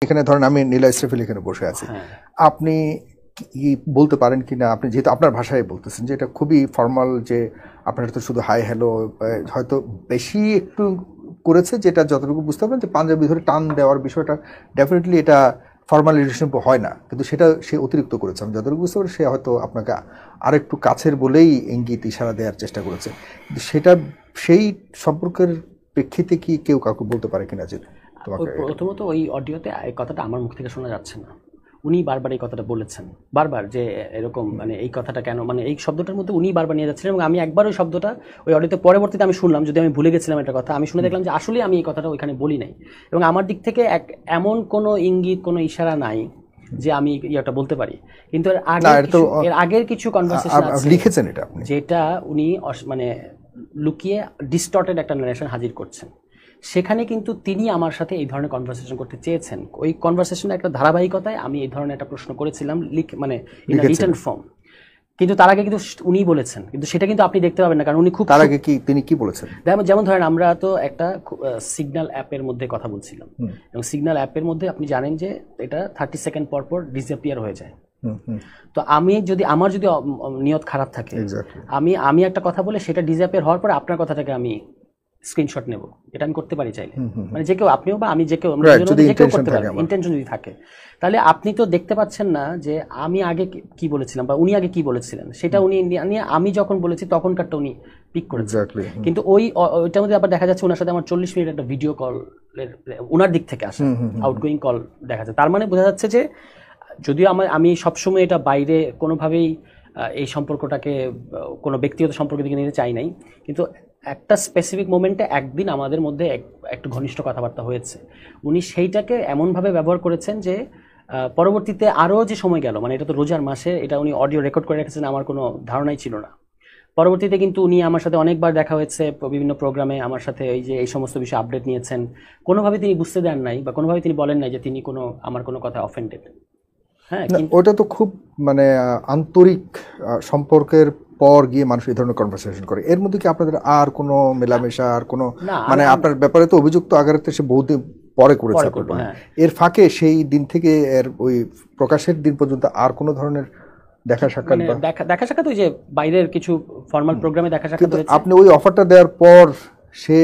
এখানে ধরেন আমি নীলা ইসরাফিল এখানে বসে আছি, আপনি কি বলতে পারেন কিনা, আপনি যেহেতু আপনার ভাষায় বলতেছেন যে এটা খুবই ফর্মাল, যে আপনার তো শুধু হাই হ্যালো হয়তো বেশি একটু করেছে, যেটা যতটুকু বুঝতে পারেন যে পাঞ্জাবি ধরে টান দেওয়ার বিষয়টা ডেফিনেটলি এটা ফর্মাল রিলেশনশিপ হয় না, কিন্তু সেটা সে অতিরিক্ত করেছে। আমি যতটুকু বুঝতে পারি সে হয়তো আপনাকে আরেকটু কাছের বলেই ইঙ্গিত ইশারা দেওয়ার চেষ্টা করেছে, কিন্তু সেটা সেই সম্পর্কের প্রেক্ষিতে কি কেউ কাউকে বলতে পারে কিনা যে তোমাকে? প্রথমত ওই অডিওতে এই কথাটা আমার মুখ থেকে শোনা যাচ্ছে না, উনি বারবার এই কথাটা বলেছেন, বারবার যে এরকম মানে এই কথাটা কেন, মানে এই শব্দটার মধ্যে উনি বারবার নিয়ে যাচ্ছিলেন। এবং আমি একবার ওই শব্দটা ওই অডিওতে পরবর্তীতে আমি শুনলাম, যদি আমি ভুলে গেছিলাম একটা কথা, আমি শুনে দেখলাম যে আসলে আমি এই কথাটা ওইখানে বলি নাই, এবং আমার দিক থেকে এমন কোনো ইঙ্গিত কোনো ইশারা নাই যে আমি এটা বলতে পারি। কিন্তু এর আগের কিছু কনভারসেশন আছে লিখেছেন এটা আপনি, যেটা উনি মানে লুকিয়ে ডিস্টর্টেড একটা নারেশন হাজির করছেন, সেখানে কিন্তু তিনি আমার সাথে এই ধরনের কনভারসেশন করতে চেয়েছেন। ওই কনভারসেশনের একটা ধারাবাহিকতায় আমি এই ধরনের একটা প্রশ্ন করেছিলাম, মানে ইন রিটেন ফর্ম, কিন্তু তার আগে কিন্তু উনি বলেছেন, কিন্তু সেটা কিন্তু আপনি দেখতে পাবেন না, কারণ উনি খুব তার আগে কি তিনি কি বলেছেন? যেমন ধরেন আমরা তো একটা সিগন্যাল অ্যাপের মধ্যে কথা বলছিলাম, এবং সিগন্যাল অ্যাপের মধ্যে আপনি জানেন যে এটা 30 সেকেন্ড পর পর ডিসঅ্যাপিয়ার হয়ে যায়। তো আমার যদি নিয়ত খারাপ থাকে, আমি একটা কথা বলে সেটা ডিসঅ্যাপিয়ার হওয়ার পর আপনার কথাটাকে আমি স্ক্রিনশট নেব, এটা আমি করতে পারি চাইলে, মানে যে কেউ, আপনিও বা আমি, যে কেউ করতে পারি, ইন্টেনশন যদি থাকে। তাহলে আপনি তো দেখতে পাচ্ছেন না যে আমি আগে কি বলেছিলাম বা উনি আগে কি বলেছিলেন, সেটা উনি আমি যখন বলেছি তখনকারটা উনি পিক করেছেন। কিন্তু ওইটার মধ্যে আবার দেখা যাচ্ছে ওনার সাথে আমার 40 মিনিট একটা ভিডিও কল ওনার দিক থেকে আসে, আউটগোয়িং কল দেখা যাচ্ছে। তার মানে বোঝা যাচ্ছে যে যদিও আমি সবসময় এটা বাইরে কোনোভাবেই এই সম্পর্কটাকে কোনো ব্যক্তিগত সম্পর্কের দিকে নিতে চাই নাই, কিন্তু একটা স্পেসিফিক মোমেন্টে একদিন আমাদের মধ্যে একটু ঘনিষ্ঠ কথাবার্তা হয়েছে, উনি সেইটাকে এমনভাবে ব্যবহার করেছেন যে পরবর্তীতে আরও যে সময় গেল, মানে এটা তো রোজার মাসে, এটা উনি অডিও রেকর্ড করে রেখেছেন, আমার কোনো ধারণাই ছিল না। পরবর্তীতে কিন্তু উনি আমার সাথে অনেকবার দেখা হয়েছে, বিভিন্ন প্রোগ্রামে আমার সাথে এই সমস্ত বিষয়ে আপডেট নিয়েছেন, কোনোভাবে তিনি বুঝতে দেন নাই বা কোনোভাবে তিনি বলেন নাই যে তিনি আমার কোনো কথা অফেন্ডেড। হ্যাঁ, ওটা তো খুব মানে আন্তরিক সম্পর্কের পর গিয়ে মানুষ এই ধরনের কনভারসেশন করে। এর মধ্যে কি আপনাদের আর কোনো মেলামেশা, আর কোনো মানে আপনার ব্যাপারে তো অভিযুক্ত আগারে সে বহুদিন পরে করেছে, এর ফাঁকে সেই দিন থেকে এর ওই প্রকাশের দিন পর্যন্ত আর কোনো ধরনের দেখা সাক্ষাৎ ওই যে বাইরের কিছু ফর্মাল প্রোগ্রামে দেখা সাক্ষাৎ হয়েছে? আপনি ওই অফারটা দেওয়ার পর সে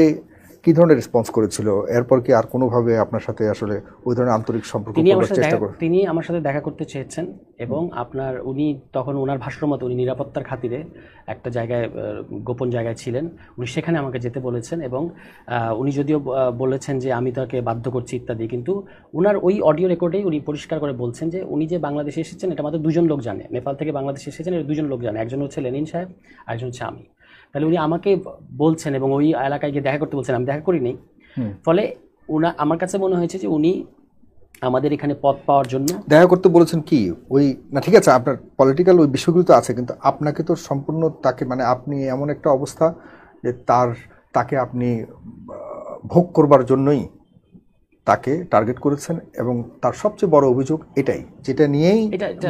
কি ধরনের রেসপন্স করেছিল? এরপর কি আর কোনোভাবে আপনার সাথে আসলে ওই ধরনের আন্তরিক সম্পর্ক করার চেষ্টা করেন? তিনি আমার সাথে দেখা করতে চেয়েছেন, এবং উনি তখন ওনার ভাষ্য মতো উনি নিরাপত্তার খাতিরে একটা জায়গায়, গোপন জায়গায় ছিলেন, উনি সেখানে আমাকে যেতে বলেছেন, এবং উনি যদিও বলেছেন যে আমি তাকে বাধ্য করছি ইত্যাদি, কিন্তু ওনার ওই অডিও রেকর্ডেই উনি পরিষ্কার করে বলছেন যে উনি যে বাংলাদেশে এসেছেন এটা মাত্র 2জন লোক জানে, নেপাল থেকে বাংলাদেশে এসেছেন এটা 2জন লোক জানে, একজন হচ্ছে লেনিন সাহেব, আরেকজন হচ্ছে আমি। তাহলে উনি আমাকে বলছেন এবং ওই এলাকায় গিয়ে দেখা করতে বলছেন, আমি দেখা করিনি। ফলে আমার কাছে মনে হয়েছে যে উনি আমাদের এখানে পদ পাওয়ার জন্য দেখা করতে বলেছেন। কি ওই না, ঠিক আছে, আপনার পলিটিক্যাল ওই বিষয়গুলো তো আছে, কিন্তু আপনাকে তো সম্পূর্ণ তাকে, মানে আপনি এমন একটা অবস্থা যে তাকে আপনি ভোগ করবার জন্যই তাকে টার্গেট করেছেন, এবং তার সবচেয়ে বড় অভিযোগ এটাই, যেটা নিয়েই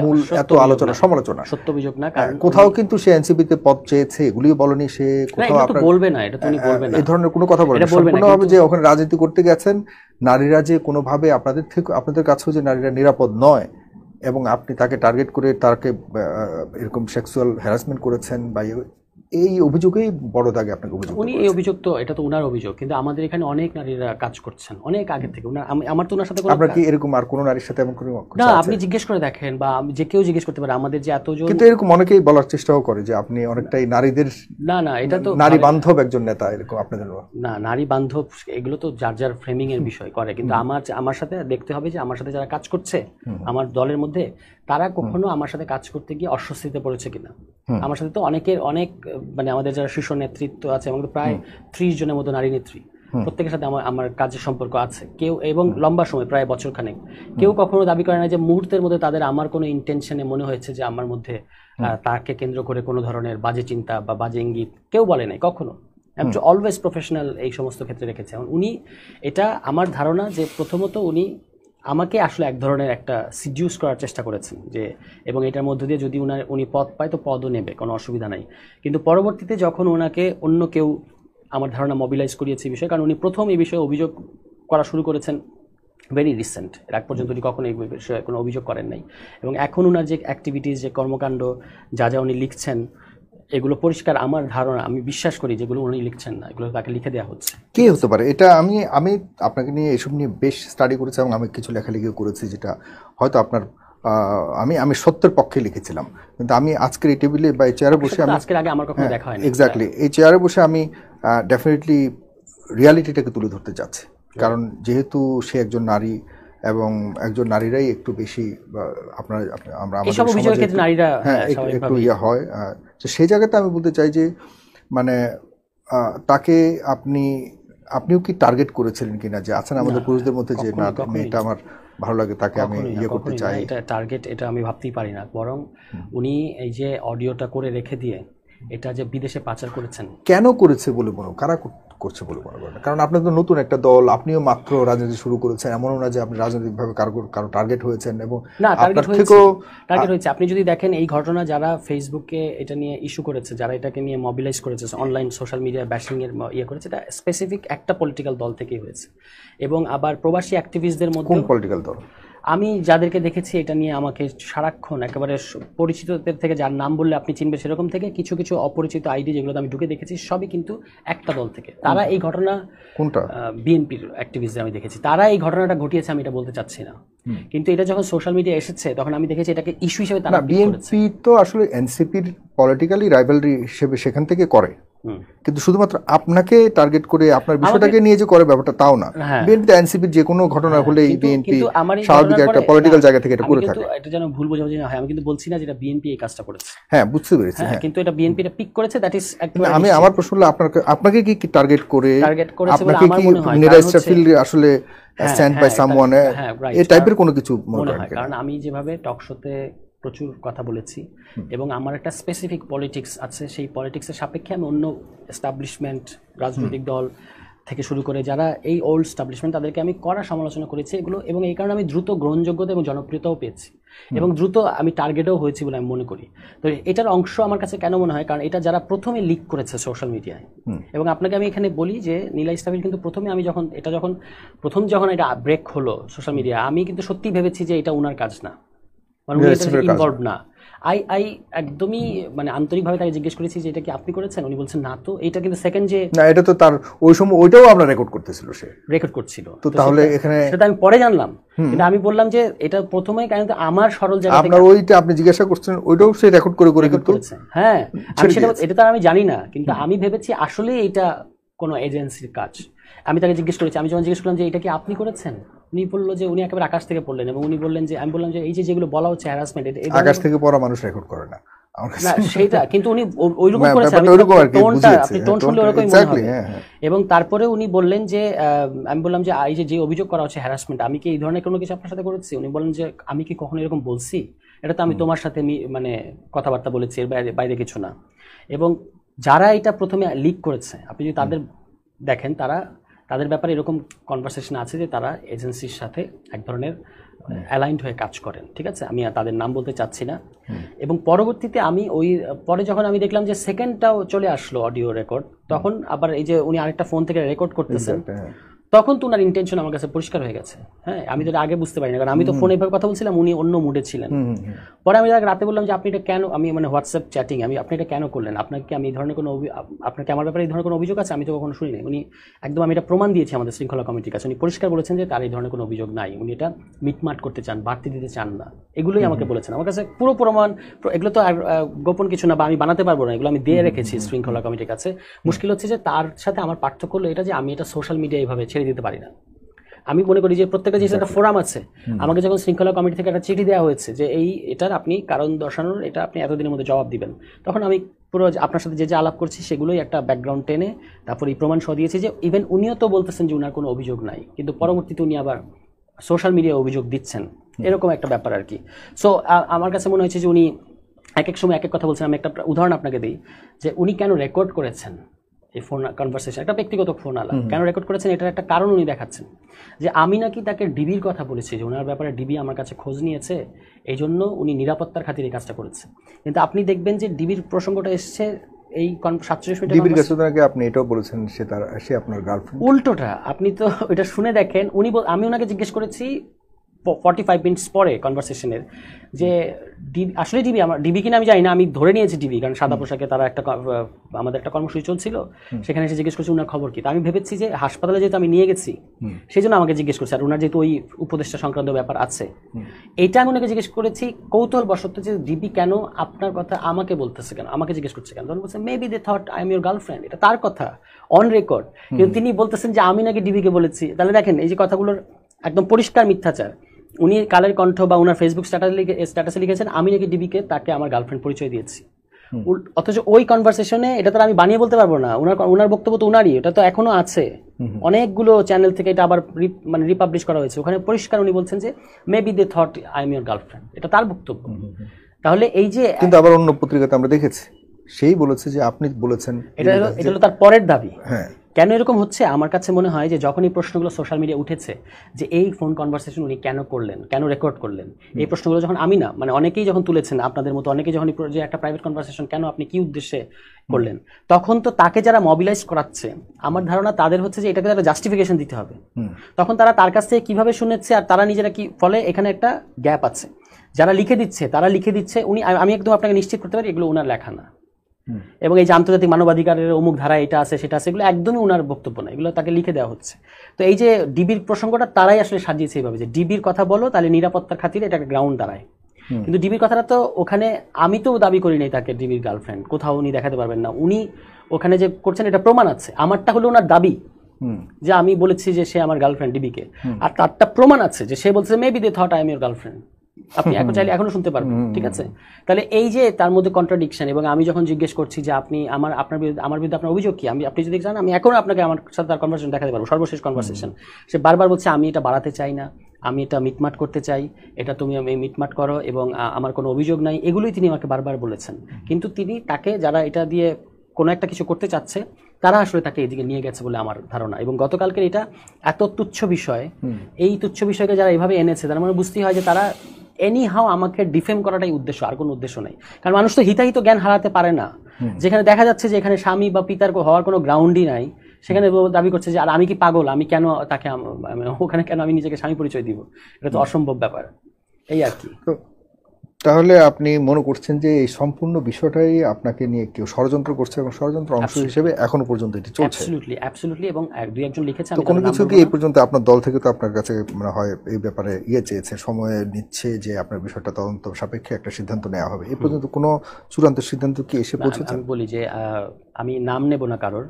মূল এত আলোচনা সমালোচনা। সত্য অভিযোগ না, কোথাও কিন্তু সে এনসিপিতে পদ চেয়েছে, এগুলিও বলেনি সে, কোথাও আপনার বলবে না, এটা তো উনি বলবেন না, এই ধরনের কোনো কথা বলবেন না। সম্পূর্ণভাবে যে ওখানে রাজনীতি করতে গেছেন, নারীরা যে কোনোভাবে আপনাদের কাছেও যে নারীরা নিরাপদ নয়, এবং আপনি তাকে টার্গেট করে তাকে এরকম সেক্সুয়াল হ্যারাসমেন্ট করেছেন, বা এই অভিযোগেই বড় দাগে আপনাকে অভিযোগ। উনি এই অভিযোগ, তো এটা তো ওনার অভিযোগ, কিন্তু আমাদের এখানে অনেক নারীরা কাজ করছেন অনেক আগে থেকে। আমার তো ওনার সাথে আপনার কি এরকম আর কোনো নারীর সাথে এমন কোনো না, আপনি জিজ্ঞেস করে দেখেন, বা যে কেউ জিজ্ঞেস করতে পারে, আমাদের যে এতজন, কিন্তু এরকম অনেকেই বলার চেষ্টাও করে যে আপনি অনেকটাই নারীদের, না এটা তো নারী বান্ধব একজন নেতা, এরকম আপনাদের না, নারী বান্ধব এগুলো তো যার যার ফ্রেমিং এর বিষয় করে, কিন্তু আমার সাথে দেখতে হবে যে আমার সাথে যারা কাজ করছে আমার দলের মধ্যে, তারা কখনো আমার সাথে কাজ করতে গিয়ে অস্বস্তিতে পড়েছে কিনা। আমার সাথে তো অনেক মানে আমাদের যারা শীর্ষ নেতৃত্ব আছে, আমাদের প্রায় 30 জনের মতো নারী নেত্রী, প্রত্যেকের সাথে আমার কাজের সম্পর্ক আছে, কেউ এবং লম্বা সময় প্রায় বছরখানেক, কেউ কখনো দাবি করে না যে মুহূর্তের মধ্যে তাদের আমার কোনো ইন্টেনশনে মনে হয়েছে যে আমার মধ্যে তাকে কেন্দ্র করে কোনো ধরনের বাজে চিন্তা বা বাজে ইঙ্গিত কেউ বলে নাই কখনো। অলওয়েজ প্রফেশনাল এই সমস্ত ক্ষেত্রে রেখেছে। উনি, এটা আমার ধারণা যে প্রথমত উনি আমাকে আসলে এক ধরনের একটা সিডিউস করার চেষ্টা করেছেন, যে এবং এটার মধ্য দিয়ে যদি উনি পদ পায় তো পদও নেবে, কোনো অসুবিধা নাই। কিন্তু পরবর্তীতে যখন ওনাকে অন্য কেউ, আমার ধারণা, মোবিলাইজ করিয়েছে এই বিষয়ে, কারণ উনি প্রথম এই বিষয়ে অভিযোগ করা শুরু করেছেন ভেরি রিসেন্ট, এর আগ পর্যন্ত উনি কখনো এই বিষয়ে কোনো অভিযোগ করেন নাই। এবং এখন ওনার যে অ্যাক্টিভিটিস, যে কর্মকাণ্ড, যা যা উনি লিখছেন, এগুলো পরিষ্কার আমার ধারণা, আমি বিশ্বাস করি যেগুলো উনি লিখছেন না, এগুলো তাকে লিখে দেওয়া হচ্ছে। কি হতে পারে এটা? আমি আপনাকে নিয়ে এসব নিয়ে বেশ স্টাডি করেছি এবং আমি কিছু লেখালেখিও করেছি, যেটা হয়তো আপনার আমি সত্যের পক্ষে লিখেছিলাম, কিন্তু আমি আজকের এই টেবিলে বা এই চেয়ারে বসে, আমি আজকের আগে আমার কখনো দেখা হয়নি, এক্স্যাক্টলি এই চেয়ারে বসে আমি ডেফিনেটলি রিয়ালিটিটাকে তুলে ধরতে চাচ্ছি। কারণ যেহেতু সে একজন নারী এবং একজন নারীরাই একটু বেশি আমরা আমাদের সমাজে নারীরা একটু ইয়ে হয়, তো সেই জায়গাতে আমি বলতে চাই যে মানে তাকে আপনিও কি টার্গেট করেছিলেন কিনা, যে আছেন আমাদের পুরুষদের মধ্যে যে না মেয়েটা আমার ভালো লাগে, তাকে আমি ইয়ে করতে চাই? এটা টার্গেট, এটা আমি ভাবতেই পারি না। বরং উনি এই যে অডিওটা করে রেখে দিয়ে এটা যে বিদেশে পাচার করেছেন, কেন করেছে বলে মনে, কারা করছে বলে মনে করেন? কারণ আপনার তো নতুন একটা দল, আপনিও মাত্র রাজনীতি শুরু করেছেন, এমনও না যে আপনি রাজনৈতিকভাবে কারো টার্গেট হয়েছেন। এবং না, টার্গেট হয়েছে। আপনি যদি দেখেন এই ঘটনা যারা ফেসবুকে এটা নিয়ে ইস্যু করেছে, যারা এটাকে নিয়ে মোবিলাইজ করেছে, অনলাইন সোশ্যাল মিডিয়া ব্যাশিং এর ইয়ে করেছে, এটা স্পেসিফিক একটা পলিটিক্যাল দল থেকেই হয়েছে। এবং আবার প্রবাসী অ্যাক্টিভিস্টদের মধ্যে কোন পলিটিক্যাল দল? আমি যাদেরকে দেখেছি এটা নিয়ে আমাকে সারাক্ষণ একেবারে পরিচিতদের থেকে, যার নাম বললে আপনি চিনবে সেরকম থেকে কিছু কিছু অপরিচিত আইডি যেগুলো আমি ঢুকে দেখেছি, সবই কিন্তু একটা দল থেকে। তারা এই ঘটনা, কোনটা? বিএনপির অ্যাক্টিভিস্ট আমি দেখেছি, তারা এই ঘটনাটা ঘটিয়েছে, আমি এটা বলতে চাচ্ছি না। কিন্তু এটা যখন সোশ্যাল মিডিয়া এসেছে তখন আমি দেখেছি এটাকে ইস্যু হিসেবে তারা, বিএনপি তো আসলে এনসিপির পলিটিক্যালি রাইভালরি হিসেবে সেখান থেকে করে, কিন্তু শুধুমাত্র আপনাকে টার্গেট করে আপনার বিষয়টাকে নিয়ে যে করে ব্যাপারটা তাও না। বিএনপি এনসিপির যে কোনো ঘটনা হলেই বিএনপি স্বাভাবিক একটা পলিটিক্যাল জায়গা থেকে এটা করে থাকে। এটা যেন ভুল বোঝাবুঝি না হয়, আমি কিন্তু বলছি না যে এটা বিএনপি এই কাজটা করেছে। হ্যাঁ, বুঝতে পেরেছি। হ্যাঁ, কিন্তু এটা বিএনপি এটা পিক করেছে, দ্যাট ইজ আমি আমার প্রশ্ন হলো আপনাকে কি টার্গেট করে, আপনাকে কি নিরাজ শাফিল আসলে স্ট্যান্ড বাই সামওয়ান এই টাইপের কোনো কিছু মনে হয়? কারণ আমি যেভাবে টক শোতে প্রচুর কথা বলেছি এবং আমার একটা স্পেসিফিক পলিটিক্স আছে, সেই পলিটিক্সের সাপেক্ষে আমি অন্য এস্টাবলিশমেন্ট, রাজনৈতিক দল থেকে শুরু করে যারা এই ওল্ড এস্টাবলিশমেন্ট, তাদেরকে আমি কড়া সমালোচনা করেছি এগুলো, এবং এই কারণে আমি দ্রুত গ্রহণযোগ্যতা এবং জনপ্রিয়তাও পেয়েছি এবং দ্রুত আমি টার্গেটও হয়েছি বলে আমি মনে করি। তো এটার অংশ আমার কাছে কেন মনে হয়, কারণ এটা যারা প্রথমে লিক করেছে সোশ্যাল মিডিয়ায়। এবং আপনাকে আমি এখানে বলি যে নীলা ইসলামিল কিন্তু প্রথমে, আমি যখন এটা ব্রেক হলো সোশ্যাল মিডিয়া, আমি কিন্তু সত্যি ভেবেছি যে এটা ওনার কাজ না, মানে উনি এটা ইনভলভ না। আই একদমই মানে আন্তরিকভাবে তাকে জিজ্ঞেস করেছি যে এটা কি আপনি করেছেন, উনি বলছেন না। তো এটা কিন্তু সেকেন্ড যে না, এটা তো তার ওই সময় ওইটাও আমরা রেকর্ড করতেছিল, সে রেকর্ড করছিল। তো তাহলে এখানে সেটা আমি পরে জানলাম, কিন্তু আমি বললাম যে এটা প্রথমেই, কারণ আমার সরল জায়গা থেকে আপনার ওইটা আপনি জিজ্ঞাসা করছেন, ওইটাও সে রেকর্ড করে কিন্তু হ্যাঁ, আমি এটা তো আমি জানি না, কিন্তু আমি ভেবেছি আসলে এটা কোনো এজেন্সির কাজ। আমি তাকে জিজ্ঞেস করেছি, আমি যখন জিজ্ঞেস করলাম যে এটা কি আপনি করেছেন, উনি বললো যে উনি একেবারে আকাশ থেকে পড়লেন এবং উনি বললেন যে, আমি বললাম যে এই যে যেগুলো বলা হচ্ছে হ্যারাসমেন্ট, আকাশ থেকে পড়া মানুষ রেকর্ড করে না সেইটা, কিন্তু উনি ওইরকম করেছেন, আপনি টোন শুনলে ওরকমই মনে হবে। এবং তারপরে উনি বললেন যে, আমি বললাম যে এই যে অভিযোগ করা হচ্ছে হ্যারাসমেন্ট, আমি কি এই ধরনের কোনো কিছু আপনার সাথে করেছি? উনি বলেন যে আমি কি কখনো এরকম বলছি? এটা তো আমি তোমার সাথে মানে কথাবার্তা বলেছি, এর বাইরে কিছু না। এবং যারা এটা প্রথমে লিক করেছে, আপনি যদি তাদের দেখেন, তাদের ব্যাপারে এরকম কনভারসেশন আছে যে তারা এজেন্সির সাথে এক ধরনের অ্যালাইন্ড হয়ে কাজ করেন, ঠিক আছে? আমি তাদের নাম বলতে চাচ্ছি না। এবং পরবর্তীতে আমি পরে যখন আমি দেখলাম যে সেকেন্ডটাও চলে আসলো অডিও রেকর্ড, তখন আবার এই যে উনি আরেকটা ফোন থেকে রেকর্ড করতেছেন, তখন তো ওনার ইন্টেনশন আমার কাছে পরিষ্কার হয়ে গেছে। হ্যাঁ, আমি তো আগে বুঝতে পারি না, কারণ আমি তো ফোনে এভাবে কথা বলছিলাম, উনি অন্য মুডে ছিলেন। পরে আমি রাতে বললাম যে আপনি এটা কেন, আমি মানে হোয়াটসঅ্যাপ চ্যাটিং, আপনি এটা কেন করলেন? আপনাকে আমি এই ধরনের কোনো আপনাকে আমার ব্যাপারে এই ধরনের কোনো অভিযোগ আছে? আমি তো কখনো শুনি নাই। উনি একদম, আমি এটা প্রমাণ দিয়েছি আমাদের শৃঙ্খলা কমিটির কাছে, উনি পরিষ্কার বলেছেন যে তার এই ধরনের কোনো অভিযোগ নাই, উনি এটা মিটমাট করতে চান, বাড়তি দিতে চান না, এগুলোই আমাকে বলেছেন। আমার কাছে পুরো প্রমাণ, এগুলো তো গোপন কিছু না, বা আমি বানাতে পারবো না, এগুলো আমি দিয়ে রেখেছি শৃঙ্খলা কমিটির কাছে। মুশকিল হচ্ছে যে তার সাথে আমার পার্থক্য হলো এটা যে আমি এটা সোশ্যাল মিডিয়া এইভাবে ছেড়ে দিতে পারি না। আমি মনে করি যে প্রত্যেকটা জিনিস একটা ফোরাম আছে। আমাকে যখন শৃঙ্খলা কমিটি থেকে একটা চিঠি দেওয়া হয়েছে যে এটার আপনি কারণ দর্শানোর, এটা আপনি এতদিনের মধ্যে জবাব দিবেন, তখন আমি পুরো আপনার সাথে যে আলাপ করছি সেগুলোই একটা ব্যাকগ্রাউন্ড টেনে তারপর এই প্রমাণ সহ দিয়েছি যে ইভেন উনিও তো বলতেছেন যে উনার কোনো অভিযোগ নাই, কিন্তু পরবর্তীতে উনি আবার সোশ্যাল মিডিয়ায় অভিযোগ দিচ্ছেন, এরকম একটা ব্যাপার আর কি। সো আমার কাছে মনে হয়েছে যে উনি এক এক সময় এক এক কথা বলছেন। আমি একটা উদাহরণ আপনাকে দিই যে উনি কেন রেকর্ড করেছেন এই ফোন কনভারসেশন, একটা ব্যক্তিগত ফোন আলাপ কেন রেকর্ড করেছেন, এটার একটা কারণ উনি দেখাচ্ছেন যে আমি নাকি তাকে ডিবির কথা বলেছি, যে ওনার ব্যাপারে ডিবি আমার কাছে খোঁজ নিয়েছে, এই জন্য উনি নিরাপত্তার খাতিরে এই কাজটা করেছে। কিন্তু আপনি দেখবেন যে ডিবির প্রসঙ্গটা এসছে এই 47 মিনিট ডিবির কাছে তো নাকি আপনি এটাও বলেছেন সে আপনার গার্লফ্রেন্ড। উল্টোটা, আপনি তো এটা শুনে দেখেন। আমি ওনাকে জিজ্ঞেস করেছি 45 মিনিটস পরে কনভারসেশনের যে আসলে ডিবি কিনা আমি জানি না, আমি ধরে নিয়েছি ডিবি, কারণ সাদা পোশাকে তারা আমাদের একটা কর্মসূচি চলছিল, সেখানে এসে জিজ্ঞেস করছি ওনার খবর কি। তো আমি ভেবেছি যে হাসপাতালে যেহেতু আমি নিয়ে গেছি সেই জন্য আমাকে জিজ্ঞেস করছে, আর ওনার যেহেতু ওই উপদেষ্টা সংক্রান্ত ব্যাপার আছে, এইটা আমি ওনাকে জিজ্ঞেস করেছি কৌতূহল বশত যে ডিবি কেন আপনার কথা আমাকে বলতেছে, কেন আমাকে জিজ্ঞেস করছে কেন। তখন বলছে maybe they thought I am your girlfriend, এটা তার কথা অন রেকর্ড, কিন্তু তিনি বলতেছেন যে আমি নাকি ডিবিকে বলেছি। তাহলে দেখেন এই যে কথাগুলোর একদম পরিষ্কার মিথ্যাচার। উনি কালের কণ্ঠ বা ওনার ফেসবুক স্ট্যাটাসে লিখেছেন আমি নাকি ডিবিকে তাকে আমার গার্লফ্রেন্ড পরিচয় দিয়েছি, অথচ ওই কনভারসেশনে এটা তো আমি বানিয়ে বলতে পারবো না, ওনার বক্তব্য তো ওনারই, এটা তো এখনো আছে, অনেকগুলো চ্যানেল থেকে এটা আবার রিপাবলিশ করা হয়েছে, ওখানে পরিষ্কার উনি বলছেন যে maybe they thought I am your girlfriend, এটা তার বক্তব্য। তাহলে এই যে কিন্তু আবার অন্য পত্রিকাতে আমরা দেখেছি সেই বলেছে যে আপনি বলেছেন, এটা হলো তার পরের দাবি। হ্যাঁ, কেন এরকম হচ্ছে আমার কাছে মনে হয় যে যখন এই প্রশ্নগুলো সোশ্যাল মিডিয়া উঠেছে যে এই ফোন কনভারসেশন উনি কেন করলেন, কেন রেকর্ড করলেন, এই প্রশ্নগুলো যখন আমি না মানে অনেকেই যখন তুলেছেন, আপনাদের মতো অনেকেই যখন যে একটা প্রাইভেট কনভারসেশন কেন আপনি কি উদ্দেশ্যে করলেন, তখন তো তাকে যারা মবিলাইজ করাচ্ছে আমার ধারণা তাদের হচ্ছে যে এটাকে একটা জাস্টিফিকেশন দিতে হবে। তখন তারা তার কাছ থেকে কিভাবে শুনেছে আর তারা নিজেরা কি, ফলে এখানে একটা গ্যাপ আছে। যারা লিখে দিচ্ছে তারা লিখে দিচ্ছে, আমি একদম আপনাকে নিশ্চিত করতে পারি এগুলো ওনার লেখা না, এবং এই যে আন্তর্জাতিক মানবাধিকারের অমুক ধারা এটা আছে সেটা আছে, এগুলো একদমই ওনার বক্তব্য না, এগুলো তাকে লিখে দেওয়া হচ্ছে। তো এই যে ডিবির প্রসঙ্গটা তারাই আসলে সাজিয়েছে এইভাবে যে ডিবির কথা বলো তাহলে নিরাপত্তার খাতিরে এটা একটা গ্রাউন্ড দাঁড়ায়, কিন্তু ডিবির কথাটা তো ওখানে আমি তো দাবি করি নাই তাকে ডিবির গার্লফ্রেন্ড, কোথাও উনি দেখাতে পারবেন না, উনি ওখানে যে করছেন এটা প্রমাণ আছে, আমারটা হলো ওনার দাবি যে আমি বলেছি যে সে আমার গার্লফ্রেন্ড ডিবিকে, আর তারটা প্রমাণ আছে যে সে বলছে maybe they thought I am your girlfriend, আপনি এখন চাইলে এখনো শুনতে পারবেন, ঠিক আছে। তাহলে এই যে তার মধ্যে কন্ট্রাডিকশন, এবং আমি যখন জিজ্ঞেস করছি যে আপনি আমার বিরুদ্ধে আপনার অভিযোগ কি, আপনি যদি চান আমি এখনো আপনাকে আমার সাথে তার কনভারসেশন দেখাতে পারবো, সর্বশেষ কনভারসেশন, সে বারবার বলছে আমি এটা বাড়াতে চাই না, আমি এটা মিটমাট করতে চাই, এটা তুমি মিটমাট করো এবং আমার কোনো অভিযোগ নাই, এগুলোই তিনি আমাকে বারবার বলেছেন। কিন্তু তিনি তাকে যারা এটা দিয়ে কোনো একটা কিছু করতে চাচ্ছে তারা আসলে তাকে এদিকে নিয়ে গেছে বলে আমার ধারণা। এবং গতকালকের এটা এত তুচ্ছ বিষয়, এই তুচ্ছ বিষয়কে যারা এভাবে এনেছে তার মানে বুঝতেই হয় যে তারা এনি হাও আমাকে ডিফেম করাটাই উদ্দেশ্য, আর কোনো উদ্দেশ্য নেই। কারণ মানুষ তো হিতাহিত জ্ঞান হারাতে পারে না, যেখানে দেখা যাচ্ছে যে এখানে স্বামী বা পিতার হওয়ার কোনো গ্রাউন্ডই নাই, সেখানে দাবি করছে যে আর আমি কি পাগল, আমি কেন তাকে ওখানে কেন আমি নিজেকে স্বামী পরিচয় দিব, এটা তো অসম্ভব ব্যাপার, এই আর কি। তাহলে আপনি মনে করছেন যে এই সম্পূর্ণ বিষয়টাই আপনাকে নিয়ে কেউ ষড়যন্ত্র করছে এবং ষড়যন্ত্র অংশ হিসেবে এখনো পর্যন্ত এটি চলছে? অ্যাবসলিউটলি, এবং দুই একজন লিখেছে। তো কোনো কিছু কি এই পর্যন্ত আপনার দল থেকে তো আপনার কাছে মনে হয় এই ব্যাপারে চেয়েছে, সময় নিচ্ছে যে আপনার বিষয়টা তদন্ত সাপেক্ষে একটা সিদ্ধান্ত নেওয়া হবে, এই পর্যন্ত কোনো চূড়ান্ত সিদ্ধান্ত কি এসে পৌঁছেছে? আমি বলি যে আমি নাম নেব না কারোর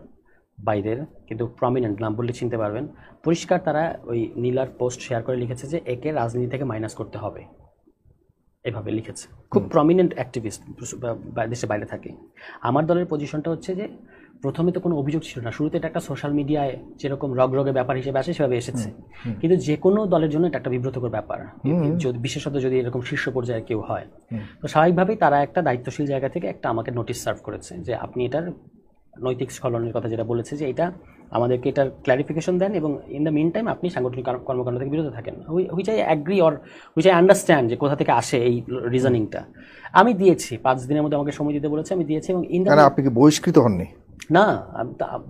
বাইরের, কিন্তু প্রমিনেন্ট নাম বললে চিনতে পারবেন। পরিষ্কার তারা ওই নীলার পোস্ট শেয়ার করে লিখেছে যে একে রাজনীতি থেকে মাইনাস করতে হবে, এভাবে লিখেছে। খুব প্রমিনেন্ট অ্যাক্টিভিস্ট, দেশের বাইরে থাকে। আমার দলের পজিশনটা হচ্ছে যে প্রথমে তো কোনো অভিযোগ ছিল না, শুরুতে এটা একটা সোশ্যাল মিডিয়ায় যেরকম রগরগে ব্যাপার হিসেবে আসে সেভাবে এসেছে, কিন্তু যে কোনো দলের জন্য এটা একটা বিব্রতকর ব্যাপার, বিশেষত যদি এরকম শীর্ষ পর্যায়ে কেউ হয়। তো স্বাভাবিকভাবেই তারা একটা দায়িত্বশীল জায়গা থেকে একটা আমাকে নোটিশ সার্ভ করেছে যে আপনি এটার নৈতিক স্খলনের কথা যেটা বলেছে যে এটা আমাদেরকে এটার ক্ল্যারিফিকেশন দেন, এবং ইন দ্য মিন টাইম আপনি সাংগঠনিক কর্মকাণ্ড থেকে বিরত থাকেন। Which I agree or which I understand যে কোথা থেকে আসে এই রিজনিংটা। আমি দিয়েছি 5 দিনের মধ্যে আমাকে সময় দিতে বলেছে, আমি দিয়েছি। এবং আপনি কি বহিষ্কৃত হননি? না,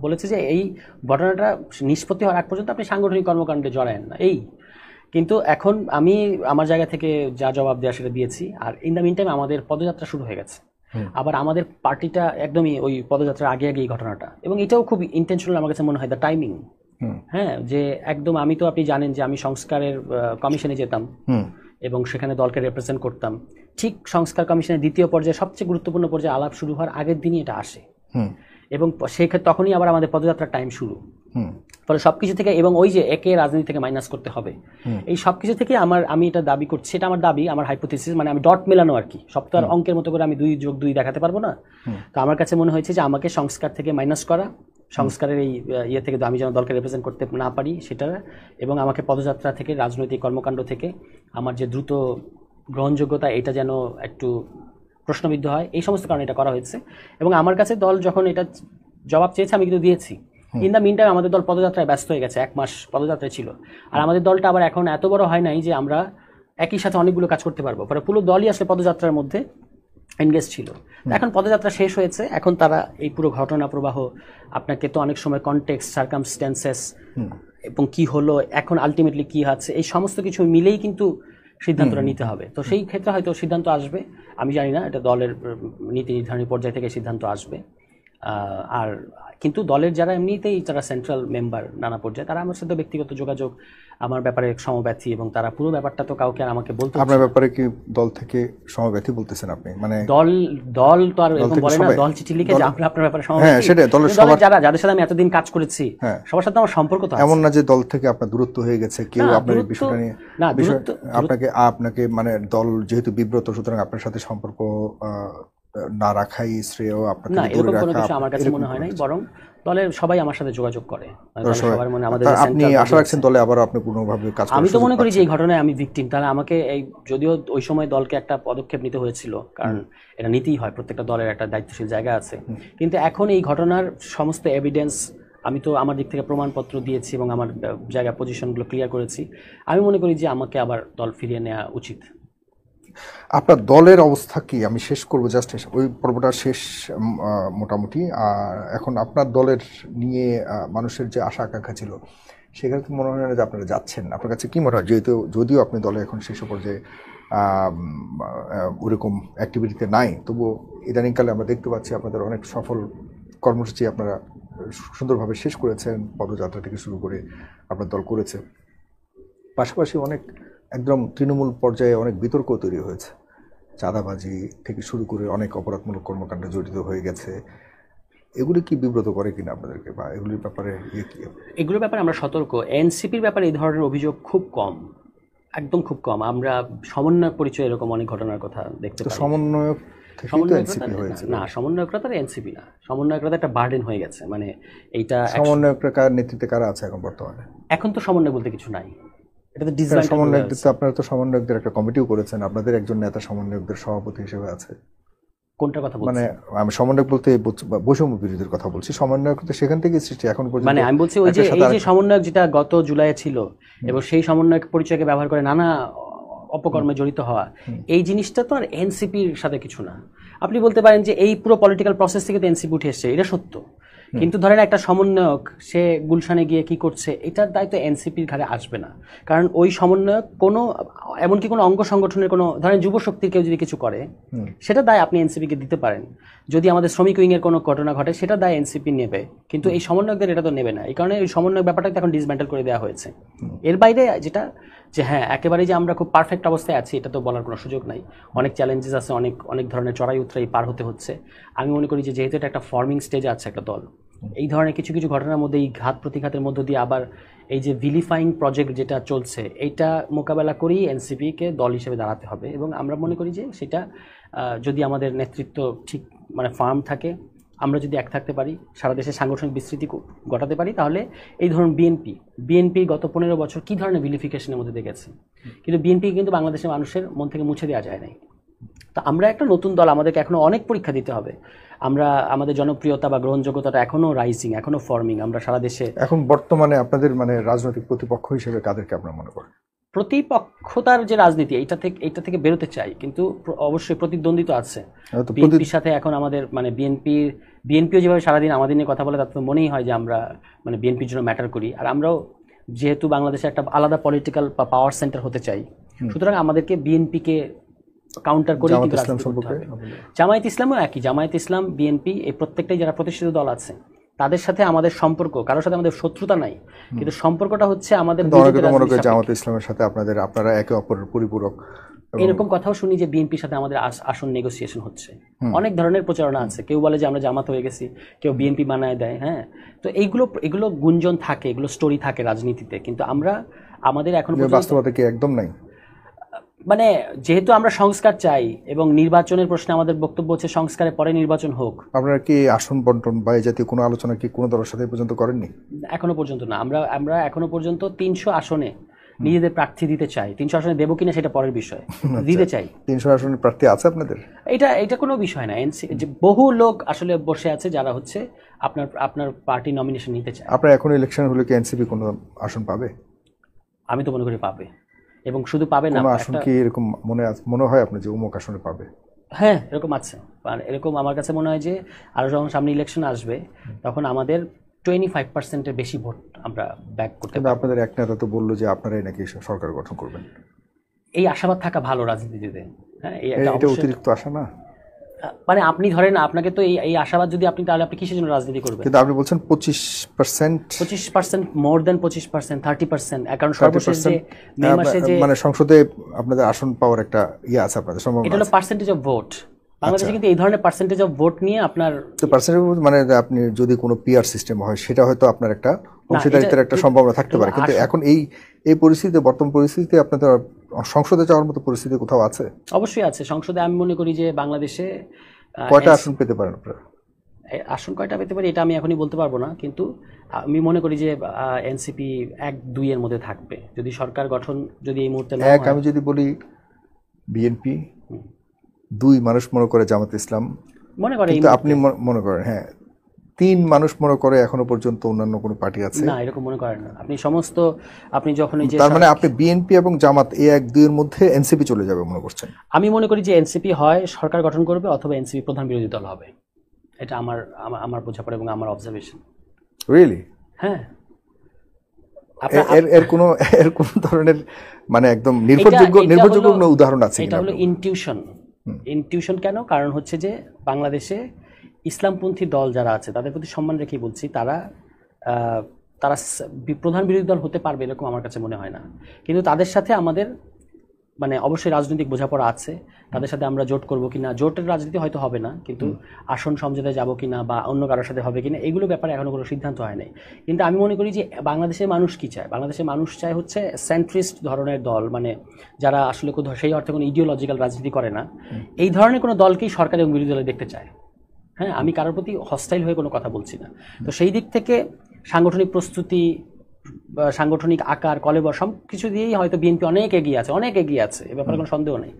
বলেছে যে এই ঘটনাটা নিষ্পত্তি হওয়ার আগ পর্যন্ত আপনি সাংগঠনিক কর্মকাণ্ডে জড়ায়েন না, এই। কিন্তু এখন আমি আমার জায়গা থেকে যা জবাব দেওয়া সেটা দিয়েছি, আর ইন দ্য মিন টাইম আমাদের পদযাত্রা শুরু হয়ে গেছে। আবার আমাদের পার্টিটা একদমই ওই পদযাত্রার আগে আগে এই ঘটনাটা, এবং এটাও খুব ইন্টেনশনাল আমার কাছে মনে হয়, দ্য টাইমিং। হ্যাঁ, যে একদম আমি তো আপনি জানেন যে আমি সংস্কারের কমিশনে যেতাম এবং সেখানে দলকে রিপ্রেজেন্ট করতাম। ঠিক সংস্কার কমিশনের দ্বিতীয় পর্যায়ে সবচেয়ে গুরুত্বপূর্ণ পর্যায়ে আলাপ শুরু হওয়ার আগের দিনই এটা আসে, এবং সেই ক্ষেত্রে তখনই আবার আমাদের পদযাত্রার টাইম শুরু। ফলে সবকিছু থেকে, এবং ওই যে একে রাজনীতি থেকে মাইনাস করতে হবে, এই সবকিছু থেকে আমি এটা দাবি করছি, এটা আমার দাবি, আমার হাইপোথিসিস, মানে আমি ডট মেলানো আর কি। সব তো আর অঙ্কের মতো করে আমি 2+2 দেখাতে পারবো না। তো আমার কাছে মনে হয়েছে যে আমাকে সংস্কার থেকে মাইনাস করা, সংস্কারের এই ইয়ে থেকে আমি যেন দলকে রিপ্রেজেন্ট করতে না পারি সেটা, এবং আমাকে পদযাত্রা থেকে রাজনৈতিক কর্মকাণ্ড থেকে আমার যে দ্রুত গ্রহণযোগ্যতা এটা যেন একটু প্রশ্নবিদ্ধ হয়, এই সমস্ত কারণে এটা করা হয়েছে। এবং আমার কাছে দল যখন এটা জবাব চেয়েছে আমি কিন্তু দিয়েছি। ইন দ্য মিন টাইম আমাদের দল পদযাত্রায় ব্যস্ত হয়ে গেছে, 1 মাস পদযাত্রায় ছিল। আর আমাদের দলটা আবার এখন এত বড় হয় নাই যে আমরা একই সাথে অনেকগুলো কাজ করতে পারবো, পরে পুরো দলই আসলে পদযাত্রার মধ্যে এনগেজ ছিল। এখন পদযাত্রা শেষ হয়েছে, এখন তারা এই পুরো ঘটনা প্রবাহ আপনাকে তো অনেক সময় কনটেক্সট, সার্কামস্ট্যান্সেস এবং কি হলো এখন আলটিমেটলি কি হচ্ছে এই সমস্ত কিছু মিলেই কিন্তু সিদ্ধান্তটা নিতে হবে। তো সেই ক্ষেত্রে হয়তো সিদ্ধান্ত আসবে, আমি জানি না, এটা দলের নীতি নির্ধারণী পর্যায় থেকে সিদ্ধান্ত আসবে। আর কিন্তু দলের যারা এমনিতেই যারা সেন্ট্রাল মেম্বার নানা পর্যায়ে, তারা আমার সাথে ব্যক্তিগত যোগাযোগ, আমার ব্যাপারে সমব্যথী, এবং তারা পুরো ব্যাপারটা তো কাউকে আর আমাকে বলতে, আপনার ব্যাপারে কি দল থেকে সমব্যথী বলতেছেন আপনি? মানে দল তো আর এরকম বলে না, দল চিঠি লিখে যে আপনার ব্যাপারে সমব্যথী। হ্যাঁ, সেটাই, দলের যাদের সাথে আমি এতদিন কাজ করেছি সবার সাথে আমার সম্পর্ক তো এমন না যে দল থেকে আপনার দূরত্ব হয়ে গেছে কেউ আপনার এই বিষয়টা নিয়ে, আপনাকে মানে দল যেহেতু বিব্রত, সুতরাং আপনার সাথে সম্পর্ক না রাখাই শ্রেয়, আপনাকে দূরে রাখা, কোনো কিছু আমার কাছে মনে হয় নাই। বরং দলের সবাই আমার সাথে যোগাযোগ করে, সবার মনে আমাদের আপনি আশা রাখছেন দলে আবার আপনি পূর্ণভাবে কাজ করবেন? আমি তো মনে করি যে এই ঘটনায় আমি ভিকটিম, তাহলে আমাকে এই, যদিও ওই সময় দলকে একটা পদক্ষেপ নিতে হয়েছিল, কারণ এটা নিতেই হয়, প্রত্যেকটা দলের একটা দায়িত্বশীল জায়গা আছে, কিন্তু এখন এই ঘটনার সমস্ত এভিডেন্স আমি তো আমার দিক থেকে প্রমাণপত্র দিয়েছি এবং আমার জায়গা পজিশনগুলো ক্লিয়ার করেছি। আমি মনে করি যে আমাকে আবার দল ফিরিয়ে নেওয়া উচিত। আপনার দলের অবস্থা কি? আমি শেষ করবো, জাস্ট ওই পর্বটা শেষ মোটামুটি। আর এখন আপনার দলের নিয়ে মানুষের যে আশা আকাঙ্ক্ষা ছিল, সেখানে তো মনে হয় না যে আপনারা যাচ্ছেন। আপনার কাছে কি মনে হয়, যেহেতু যদিও আপনি দলে এখন শেষ পর্যায়ে ওরকম অ্যাক্টিভিটিতে নাই, তবুও ইদানিংকালে আমরা দেখতে পাচ্ছি আপনাদের অনেক সফল কর্মসূচি আপনারা সুন্দরভাবে শেষ করেছেন, পদযাত্রা থেকে শুরু করে আপনার দল করেছে। পাশাপাশি অনেক একদম তৃণমূল পর্যায়ে অনেক বিতর্ক তৈরি হয়েছে, চাঁদাবাজি থেকে শুরু করে অনেক অপরাধমূলক কর্মকাণ্ডে জড়িত হয়ে গেছে। এগুলি কি বিব্রত করে কিনা আপনাদেরকে, বা এগুলির ব্যাপারে এগুলোর ব্যাপারে আমরা সতর্ক। এনসিপির ব্যাপারে এই ধরনের অভিযোগ খুব কম, একদম খুব কম। আমরা সমন্বয়ক পরিচয় এরকম অনেক ঘটনার কথা দেখতে পাই। সমন্বয়ক না, সমন্বয়করা তারা এনসিপি না, সমন্বয়করা একটা বার্ডেন হয়ে গেছে। মানে এইটা সমন্বয়করা কার নেতৃত্বে কারা আছে এখন বর্তমানে? এখন তো সমন্বয় বলতে কিছু নাই, এটা তো সমন্বয়কদের তো আপনারা তো সমন্বয়কদের একটা কমিটিও করেছেন, আপনাদের একজন নেতা সমন্বয়কদের সভাপতি হিসেবে আছে। কোনটার কথা বলছেন? মানে আমি সমন্বয়ক বলতে বৈষম্য বিরোধীদের কথা বলছি। সমন্বয়ক তো সেখান থেকে সৃষ্টি এখন পর্যন্ত। মানে আমি বলছি ওই যে এই যে সমন্বয়ক যেটা গত জুলাইয়ে ছিল এবং সেই সমন্বয়ক পরিচয়কে ব্যবহার করে নানা অপকর্মে জড়িত হওয়া, এই জিনিসটা তো আর এনসিপির সাথে কিছু না। আপনি বলতে পারেন যে এই পুরো পলিটিক্যাল প্রসেস থেকে তো এনসিপি উঠে এসছে, এটা সত্য, কিন্তু ধরেন একটা সমন্বয়ক সে গুলশানে গিয়ে কি করছে, এটার দায়িত্ব এনসিপির ঘাড়ে আসবে না। কারণ ওই সমন্বয়ক কোনো, এমনকি কোনো অঙ্গ সংগঠনের কোনো, ধরেন যুব শক্তির কেউ যদি কিছু করে, সেটা দায় আপনি এনসিপিকে দিতে পারেন। যদি আমাদের শ্রমিক উইংয়ের কোনো ঘটনা ঘটে, সেটা দায় এনসিপি নেবে, কিন্তু এই সমন্বয়কদের এটা তো নেবে না। এই কারণে ওই সমন্বয়ক ব্যাপারটাকে এখন ডিসমেন্টাল করে দেওয়া হয়েছে। এর বাইরে যেটা যে হ্যাঁ একেবারেই যে আমরা খুব পারফেক্ট অবস্থায় আছি, এটা তো বলার কোনো সুযোগ নাই। অনেক চ্যালেঞ্জেস আছে, অনেক ধরনের চড়াই উতরাই পার হতে হচ্ছে। আমি মনে করি যে যেহেতু এটা একটা ফর্মিং স্টেজে আছে একটা দল, এই ধরনের কিছু কিছু ঘটনার মধ্যে, এই ঘাত প্রতিঘাতের মধ্য দিয়ে আবার এই যে ভিলিফাইং প্রজেক্ট যেটা চলছে, এইটা মোকাবেলা করেই এনসিপিকে দল হিসেবে দাঁড়াতে হবে। এবং আমরা মনে করি যে সেটা যদি আমাদের নেতৃত্ব ঠিক মানে ফার্ম থাকে, আমরা যদি এক থাকতে পারি, সারা দেশে সাংগঠনিক বিস্তৃতি ঘটাতে পারি, তাহলে এই ধরুন বিএনপি গত 15 বছর কী ধরনের ভিলিফিকেশনের মধ্যে দেখেছে, কিন্তু বিএনপি কিন্তু বাংলাদেশের মানুষের মন থেকে মুছে দেওয়া যায় নাই। তো আমরা একটা নতুন দল, আমাদেরকে এখনও অনেক পরীক্ষা দিতে হবে। আমরা আমাদের জনপ্রিয়তা বা গ্রহণযোগ্যতাটা এখনও রাইজিং, এখনও ফর্মিং। আমরা সারা দেশে এখন বর্তমানে আপনাদের মানে রাজনৈতিক প্রতিপক্ষ হিসেবে কাদেরকে আপনারা মনে করেন? প্রতিপক্ষতার যে রাজনীতি, এইটা থেকে বেরোতে চাই, কিন্তু অবশ্যই প্রতিদ্বন্দ্বিতা আছে বিএনপির সাথে। এখন আমাদের মানে বিএনপিও যেভাবে সারাদিন আমাদের নিয়ে কথা বলে, তাতে মনেই হয় যে আমরা মানে বিএনপির জন্য ম্যাটার করি। আর আমরাও যেহেতু বাংলাদেশে একটা আলাদা পলিটিক্যাল বা পাওয়ার সেন্টার হতে চাই, সুতরাং আমাদেরকে বিএনপিকে কাউন্টার করে কিন্তু জামায়াত ইসলামও একই। জামায়াত ইসলাম, বিএনপি, এই প্রত্যেকটাই যারা প্রতিষ্ঠিত দল আছে, তাদের সাথে আমাদের সম্পর্ক, কারোর সাথে আমাদের শত্রুতা নাই, কিন্তু সম্পর্কটা হচ্ছে আমাদের জামায়াত ইসলামের সাথে আপনারা একে অপরের পরিপূরক। এরকম কথাও শুনি যে বিএনপির সাথে আমাদের আসন নেগোসিয়েশন হচ্ছে। অনেক ধরনের প্রচারণা আছে, কেউ বলে যে আমরা জামাত হয়ে গেছি, কেউ বিএনপি বানায় দেয়। হ্যাঁ, তো এইগুলো গুঞ্জন থাকে, এগুলো স্টোরি থাকে রাজনীতিতে, কিন্তু আমাদের এখন বাস্তবতা কি একদম নাই। মানে যেহেতু আমরা সংস্কার চাই এবং নির্বাচনের প্রশ্নে আমাদের বক্তব্য হচ্ছে সংস্কারের পরে নির্বাচন হোক। আপনারা কি আসন বন্টন বা এই জাতীয় কোনো আলোচনা কি কোনো দলের সাথে পর্যন্ত করেননি? এখনো পর্যন্ত না। আমরা এখনো পর্যন্ত 300 আসনে নিজেদের প্রার্থী দিতে চাই। 300 আসনে দেবো কিনা সেটা পরের বিষয়, দিতে চাই। 300 আসনের প্রার্থী আছে আপনাদের? এটা কোনো বিষয় না। বহু লোক আসলে বসে আছে যারা হচ্ছে আপনার পার্টি নমিনেশন নিতে চায়। আপনার এখন ইলেকশন হলে কি এনসিপি কোনো আসন পাবে? আমি তো মনে করি পাবে, এবং শুধু পাবে না, আসন কি এরকম মনে হয় আপনি যে অমুক আসনে পাবে? হ্যাঁ এরকম আছে, আর এরকম আমার কাছে মনে হয় যে আরো যখন সামনে ইলেকশন আসবে তখন আমাদের 25%-এর বেশি ভোট আমরা ব্যাক করতে পারবো। আপনাদের এক নেতা তো বললো যে আপনারাই নাকি সরকার গঠন করবেন। এই আশাবাদ থাকা ভালো রাজনীতিতে। হ্যাঁ এটা অতিরিক্ত আশা না? মানে আপনি ধরেন আপনাকে তো এই আশাবাদ যদি আপনি, তাহলে আপনি কিসের জন্য রাজনীতি করবেন? কিন্তু আপনি বলছেন 25%, মোর দেন 25%, 30%। কারণ সর্বশেষ যে মে মাসে যে মানে সংসদে আপনাদের আসন পাওয়ার একটা আছে আপনাদের সম্ভাবনা, এটা হলো পার্সেন্টেজ অফ ভোট। বাংলাদেশে কিন্তু এই ধরনের পার্সেন্টেজ অফ ভোট নিয়ে আপনার তো পার্সেন্টেজ মানে আপনি যদি কোনো পিআর সিস্টেম হয় সেটা হয়তো আপনার একটা অংশীদারিত্বের একটা সম্ভাবনা থাকতে পারে, কিন্তু এখন এই পরিস্থিতিতে, বর্তমান পরিস্থিতিতে আপনাদের সংসদে যাওয়ার মতো পরিস্থিতি কোথাও আছে? অবশ্যই আছে। সংসদে আমি মনে করি যে বাংলাদেশে কয়টা আসন পেতে পারেন আপনারা? আসন কয়টা পেতে পারি এটা আমি এখনই বলতে পারবো না, কিন্তু আমি মনে করি যে এনসিপি 1-2 এর মধ্যে থাকবে যদি সরকার গঠন যদি এই মুহূর্তে না হয়। আমি যদি বলি বিএনপি, 2 মানুষ মনে করে জামাত ইসলাম মনে করে, কিন্তু আপনি মনে করেন 3 মানুষ মনে করে এখনো পর্যন্ত অন্যান্য কোনো পার্টি আছে না, এরকম মনে করেন না আপনি সমস্ত। আপনি যখন এই যে তার মানে আপনি বিএনপি এবং জামাত এই 1-2 এর মধ্যে এনসিপি চলে যাবে মনে করছেন? আমি মনে করি যে এনসিপি হয় সরকার গঠন করবে অথবা এনসিপি প্রধান বিরোধী দল হবে। এটা আমার বোঝাপড়া এবং আমার অবজারভেশন। রিয়েলি? হ্যাঁ। এর কোন ধরনের মানে একদম নির্ভরযোগ্য কোনো উদাহরণ আছে? এটা হলো ইনটিউশন। কেন? কারণ হচ্ছে যে বাংলাদেশে ইসলামপন্থী দল যারা আছে তাদের প্রতি সম্মান রেখেই বলছি, তারা প্রধান বিরোধী দল হতে পারবে এরকম আমার কাছে মনে হয় না। কিন্তু তাদের সাথে আমাদের মানে অবশ্যই রাজনৈতিক বোঝাপড়া আছে। তাদের সাথে আমরা জোট করবো কিনা, জোটের রাজনীতি হয়তো হবে না, কিন্তু আসন সমঝোতায় যাবো কিনা বা অন্য কারোর সাথে হবে কিনা এগুলো ব্যাপারে এখনো কোনো সিদ্ধান্ত হয় নাই। কিন্তু আমি মনে করি যে বাংলাদেশের মানুষ কি চায়, বাংলাদেশের মানুষ চায় হচ্ছে সেন্ট্রিস্ট ধরনের দল, মানে যারা আসলে সেই অর্থে কোনো ইডিওলজিক্যাল রাজনীতি করে না, এই ধরনের কোনো দলকেই সরকার এবং বিরোধী দলে দেখতে চায়। হ্যাঁ, আমি কারোর প্রতি হস্টাইল হয়ে কোনো কথা বলছি না। তো সেই দিক থেকে সাংগঠনিক প্রস্তুতি, সাংগঠনিক আকার, কলেবর সব কিছু দিয়েই হয়তো বিএনপি অনেক এগিয়ে আছে, এ ব্যাপারে কোনো সন্দেহ নেই।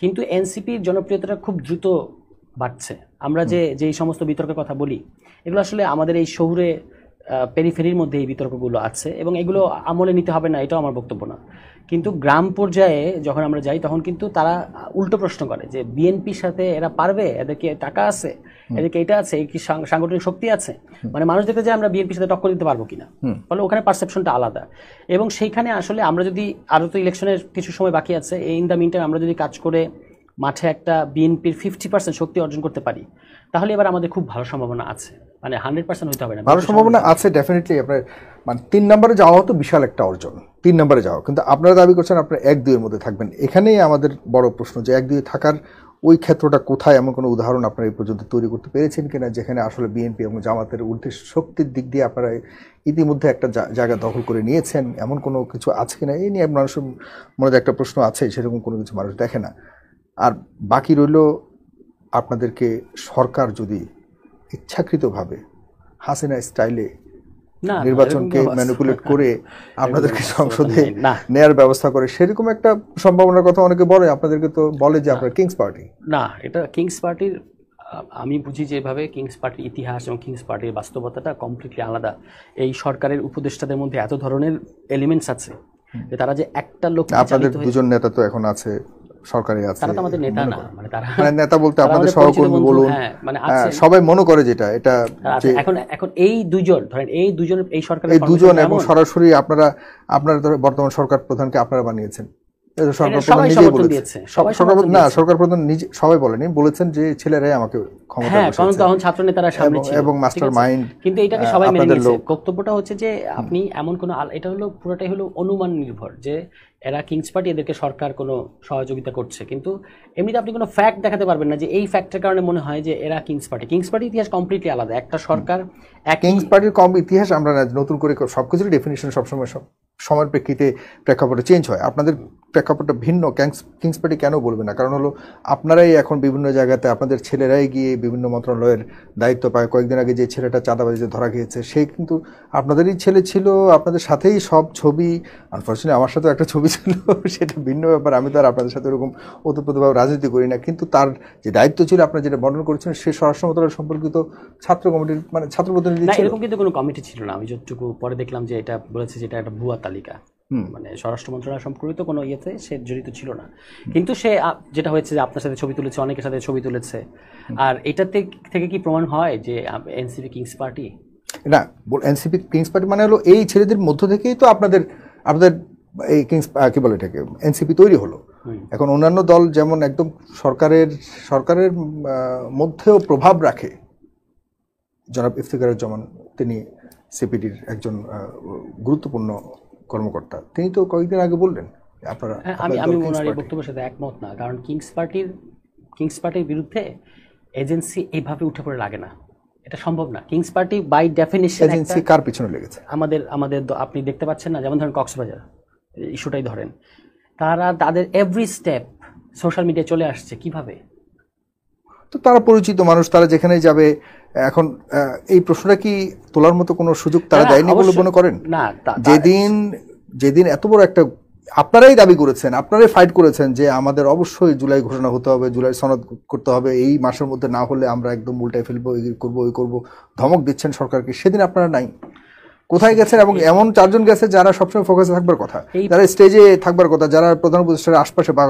কিন্তু এনসিপির জনপ্রিয়তাটা খুব দ্রুত বাড়ছে। আমরা যেই সমস্ত বিতর্কের কথা বলি এগুলো আসলে আমাদের এই শহুরে পেরিফেরির মধ্যে এই বিতর্কগুলো আছে এবং এগুলো আমলে নিতে হবে না, এটাও আমার বক্তব্য না। কিন্তু গ্রাম পর্যায়ে যখন আমরা যাই তখন কিন্তু তারা উল্টো প্রশ্ন করে যে বিএনপির সাথে এরা পারবে, এদেরকে টাকা আছে, এদেরকে এটা আছে, কি সাংগঠনিক শক্তি আছে, মানে মানুষ দেখতে যায় আমরা বিএনপির সাথে টক্কর দিতে পারবো কিনা। ফলে ওখানে পারসেপশনটা আলাদা। এবং সেইখানে আসলে আমরা যদি আরও তো ইলেকশনের কিছু সময় বাকি আছে, ইন দ্য মিনটাইম আমরা যদি কাজ করে মাঠে একটা বিএনপির 50% শক্তি অর্জন করতে পারি তাহলে এবার আমাদের খুব ভালো সম্ভাবনা আছে। মানে 100% হইতে হবে না, ভালো সম্ভাবনা আছে ডেফিনেটলি। আপনার মানে 3 নম্বরে যাওয়া তো বিশাল একটা অর্জন, 3 নম্বরে যাওয়া। কিন্তু আপনারা দাবি করছেন আপনারা 1-2 এর মধ্যে থাকবেন। এখানেই আমাদের বড় প্রশ্ন যে 1-2 থাকার ওই ক্ষেত্রটা কোথায়, এমন কোনো উদাহরণ আপনারা এই পর্যন্ত তৈরি করতে পেরেছেন কিনা যেখানে আসলে বিএনপি এবং জামাতের ঊর্ধ্বে শক্তির দিক দিয়ে আপনারা ইতিমধ্যে একটা জায়গা দখল করে নিয়েছেন, এমন কোনো কিছু আছে কিনা? এই নিয়ে মানুষের মনে একটা প্রশ্ন আছে, সেরকম কোনো কিছু মানুষ দেখে না। আর বাকি রইল আপনাদেরকে সরকার যদি ইচ্ছাকৃতভাবে হাসিনা স্টাইলে নির্বাচনকে ম্যানিপুলেট করে আপনাদেরকে সংসদে নেয়ার ব্যবস্থা করে, সেরকম একটা সম্ভাবনার কথা অনেকে বলে। আপনাদেরকে তো বলে যে আপনারা কিংস পার্টি। না, এটা কিংস পার্টির আমি বুঝি যেভাবে কিংস পার্টির ইতিহাস এবং কিংস পার্টির বাস্তবতাটা কমপ্লিটলি আলাদা। এই সরকারের উপদেষ্টাদের মধ্যে এত ধরনের এলিমেন্টস আছে যে তারা যে একটা লোক, আপনাদের 2জন নেতা তো এখন আছে সরকারে, আছে। তারা তো আমাদের নেতা না, মানে তারা নেতা বলতে আপনাদের সহকর্মী বলুন, মানে সবাই মনে করে যেটা এটা এখন এই 2জন ধরেন, এই 2জন এই সরকারের, এই 2জন এবং সরাসরি আপনারা বর্তমান সরকার প্রধানকে আপনারা বানিয়েছেন। সরকার প্রধান নিজে সবাই বলেনি, বলেছেন যে ছেলেরাই আমাকে ক্ষমতায় বসিয়েছে, তখন ছাত্র নেতারা সামনে ছিল এবং মাস্টার মাইন্ড। কিন্তু এটাকে সবাই মেনে নিয়েছে। বক্তব্যটা হচ্ছে যে আপনি এমন কোন, এটা হলো পুরোটাই হলো অনুমান নির্ভর যে এরা কিংস পার্টি, এদেরকে সরকার কোনো সহযোগিতা করছে, কিন্তু এমনিতে আপনি কোনো ফ্যাক্ট দেখাতে পারবেন না যে এই ফ্যাক্টের কারণে মনে হয় যে এরা কিংস পার্টি। কিংস পার্টির ইতিহাস কমপ্লিটলি আলাদা। একটা সরকার কিংস পার্টির কম ইতিহাস আমরা নতুন করে সবকিছুর ডেফিনিশন সবসময় সময়ের প্রেক্ষিতে প্রেক্ষাপটে চেঞ্জ হয়। আপনাদের প্রেক্ষাপটটা ভিন্ন। কিংস পার্টি কেন বলবে না? কারণ হলো আপনারাই এখন বিভিন্ন জায়গাতে আপনাদের ছেলেরাই গিয়ে বিভিন্ন মন্ত্রণালয়ের দায়িত্ব পায়। কয়েকদিন আগে যে ছেলেটা চাঁদাবাজিতে ধরা গিয়েছে সে কিন্তু আপনাদেরই ছেলে ছিল, আপনাদের সাথেই সব ছবি। আনফর্চুনেটলি আমার সাথে একটা ছবি ছিল, সেটা ভিন্ন ব্যাপার। আমি তো আর আপনাদের সাথে এরকম ওতপ্রোতভাবে রাজনীতি করি না, কিন্তু তার যে দায়িত্ব ছিল আপনারা যেটা বর্ণনা করেছেন সে স্বরাষ্ট্র মন্ত্রণালয় সম্পর্কিত ছাত্র কমিটির মানে ছাত্র প্রতিনিধি ছিল। এরকম কিন্তু কোনো কমিটি ছিল না। আমি যতটুকু পরে দেখলাম যে এটা বলেছে যে এটা একটা ভুয়া তালিকা। মানে স্বরাষ্ট্র মন্ত্রণালয় সম্পর্কিত কোনো ইয়েতে সে জড়িত ছিল না, কিন্তু সে যেটা হয়েছে যে আপনার সাথে ছবি তুলেছে, অনেকের সাথে ছবি তুলেছে। আর এটাতে থেকে কি প্রমাণ হয় যে এনসিপি কিংস পার্টি? না, এনসিপি কিংস পার্টি মানে হলো এই ছেলেদের মধ্য থেকেই তো আপনাদের এই কিংস কি বলে এটাকে এনসিপি তৈরি হলো। এখন অন্যান্য দল যেমন একদম সরকারের মধ্যেও প্রভাব রাখে, জনাব ইফতিখারুজ্জামান তিনি সিপিডির একজন গুরুত্বপূর্ণ কর্মকর্তা, তিনি তো কয়েকদিন আগে বললেন আপনারা। আমি ওনার এই বক্তব্যের সাথে একমত না, কারণ কিংস পার্টির বিরুদ্ধে এজেন্সি এইভাবে উঠে পড়ে লাগে না, এটা সম্ভব না। King's party by definition agency কার পিছনে লেগেছে? আমাদের আপনি দেখতে পাচ্ছেন না, যেমন ধরেন কক্সবাজার ইস্যুটাই ধরেন, তাদের এভরি স্টেপ সোশ্যাল মিডিয়ায় চলে আসছে কিভাবে। তো তারা পরিচিত মানুষ, তারা যেখানে যাবে। এখন এই প্রশ্নটা কি তোলার মতো কোনো সুযোগ তারা দেয়নি বলে মনে করেন? না, যেদিন এত বড় একটা আপনারাই দাবি করেছেন, আপনারাই ফাইট করেছেন যে আমাদের অবশ্যই জুলাই ঘোষণা হতে হবে, জুলাই সনদ করতে হবে, এই মাসের মধ্যে না হলে আমরা একদম উল্টায় ফেলবো, এই করবো ওই করবো, ধমক দিচ্ছেন সরকারকে, সেদিন আপনারা নাই। কোথায় গেছেন? এবং এমন চারজন গেছে যারা সবসময় ফোকাসে থাকবার কথা, যারা স্টেজে থাকবার কথা, যারা প্রধান উপদেষ্টার আশপাশে বা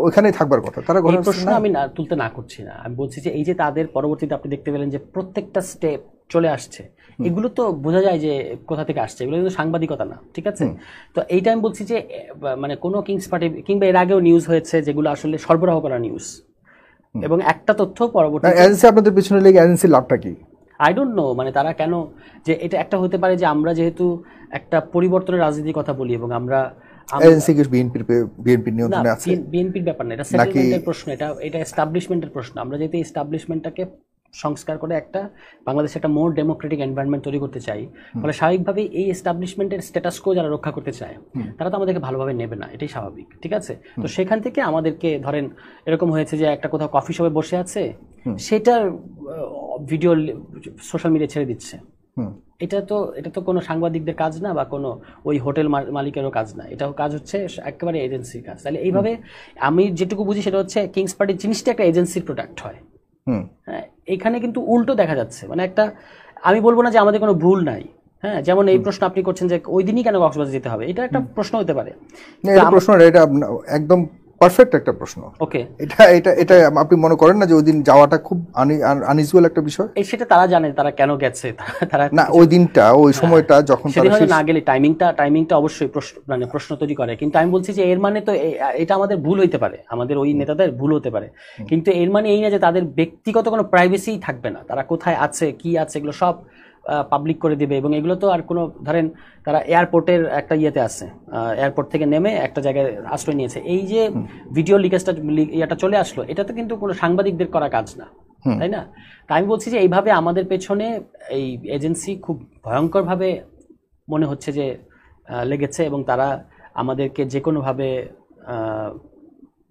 ওইখানেই থাকবার কথা, তারা প্রশ্ন আমি তুলতে না করছি না, আমি বলছি যে এই যে তাদের পরবর্তীতে আপনি দেখতে পেলেন যে প্রত্যেকটা স্টেপ চলে আসছে, এগুলো তো বোঝা যায় যে কোথা থেকে আসছে, এগুলো কিন্তু সাংবাদিকতা না, ঠিক আছে? তো এইটা আমি বলছি যে মানে কোনো কিংস পার্টি কিংবা এর আগেও নিউজ হয়েছে যেগুলো আসলে সরবরাহ করা নিউজ, এবং একটা তথ্য পরবর্তী এজেন্সি আপনাদের পিছনে লেগে এজেন্সির লাভটা কি? আই ডোন্ট নো, মানে তারা কেন, যে এটা একটা হতে পারে যে আমরা যেহেতু একটা পরিবর্তনের রাজনীতির কথা বলি এবং আমরা এজেন্সি কি বিএনপির নিয়ন্ত্রণে আছে? বিএনপির ব্যাপার না, এটা সেটেলমেন্টের প্রশ্ন, এটা এস্টাবলিশমেন্টের প্রশ্ন। আমরা যেহেতু এস্টাবলিশমেন্টটাকে সংস্কার করে একটা বাংলাদেশে একটা মোর ডেমোক্রেটিক এনভায়রনমেন্ট তৈরি করতে চাই, ফলে স্বাভাবিকভাবেই এই এস্টাবলিশমেন্টের স্ট্যাটাস কো যারা রক্ষা করতে চায় তারা তো আমাদেরকে ভালোভাবে নেবে না, এটাই স্বাভাবিক, ঠিক আছে? তো সেখান থেকে আমাদেরকে ধরেন এরকম হয়েছে যে একটা কোথাও কফি শপে বসে আছে, সেটার ভিডিও সোশ্যাল মিডিয়া ছেড়ে দিচ্ছে, এটা তো কোনো সাংবাদিকদের কাজ না, বা কোনো ওই হোটেল মালিকেরও কাজ না, এটাও কাজ হচ্ছে একেবারে এজেন্সির কাজ। তাহলে এইভাবে আমি যেটুকু বুঝি সেটা হচ্ছে কিংস পার্টির জিনিসটা একটা এজেন্সির প্রোডাক্ট হয়। হ্যাঁ, এখানে কিন্তু উল্টো দেখা যাচ্ছে, মানে একটা, আমি বলবো না যে আমাদের কোনো ভুল নাই, হ্যাঁ, যেমন এই প্রশ্ন আপনি করছেন যে ওই দিনই কেন কক্সবাজার যেতে হবে, এটা একটা প্রশ্ন হতে পারে। এটা একদম পারফেক্ট একটা প্রশ্ন। ওকে, এটা আপনি মনে করেন না যে ওই দিন যাওয়াটা খুব আনইউজুয়াল একটা বিষয়? সেটা তারা জানে, তারা কেন গেছে, তারা না ওই দিনটা ওই সময়টা যখন তারা না গেলে টাইমিংটা অবশ্যই প্রশ্ন তৈরি করে। কিন্তু আমি বলছি যে এর মানে তো এটা আমাদের ভুল হইতে পারে, আমাদের ওই নেতাদের ভুল হতে পারে, কিন্তু এর মানে এই না যে তাদের ব্যক্তিগত কোনো প্রাইভেসি থাকবে না, তারা কোথায় আছে কি আছে এগুলো সব পাবলিক করে দিবে। এবং এগুলো তো আর কোনো, ধরেন তারা এয়ারপোর্টের একটা ইয়েতে আছে, এয়ারপোর্ট থেকে নেমে একটা জায়গায় আশ্রয় নিয়েছে, এই যে ভিডিও লিকেজটা ইয়েটা চলে আসলো, এটা তো কিন্তু কোনো সাংবাদিকদের করা কাজ না, তাই না? তাই আমি বলছি যে এইভাবে আমাদের পেছনে এই এজেন্সি খুব ভয়ঙ্করভাবে মনে হচ্ছে যে লেগেছে, এবং তারা আমাদেরকে যে কোনোভাবে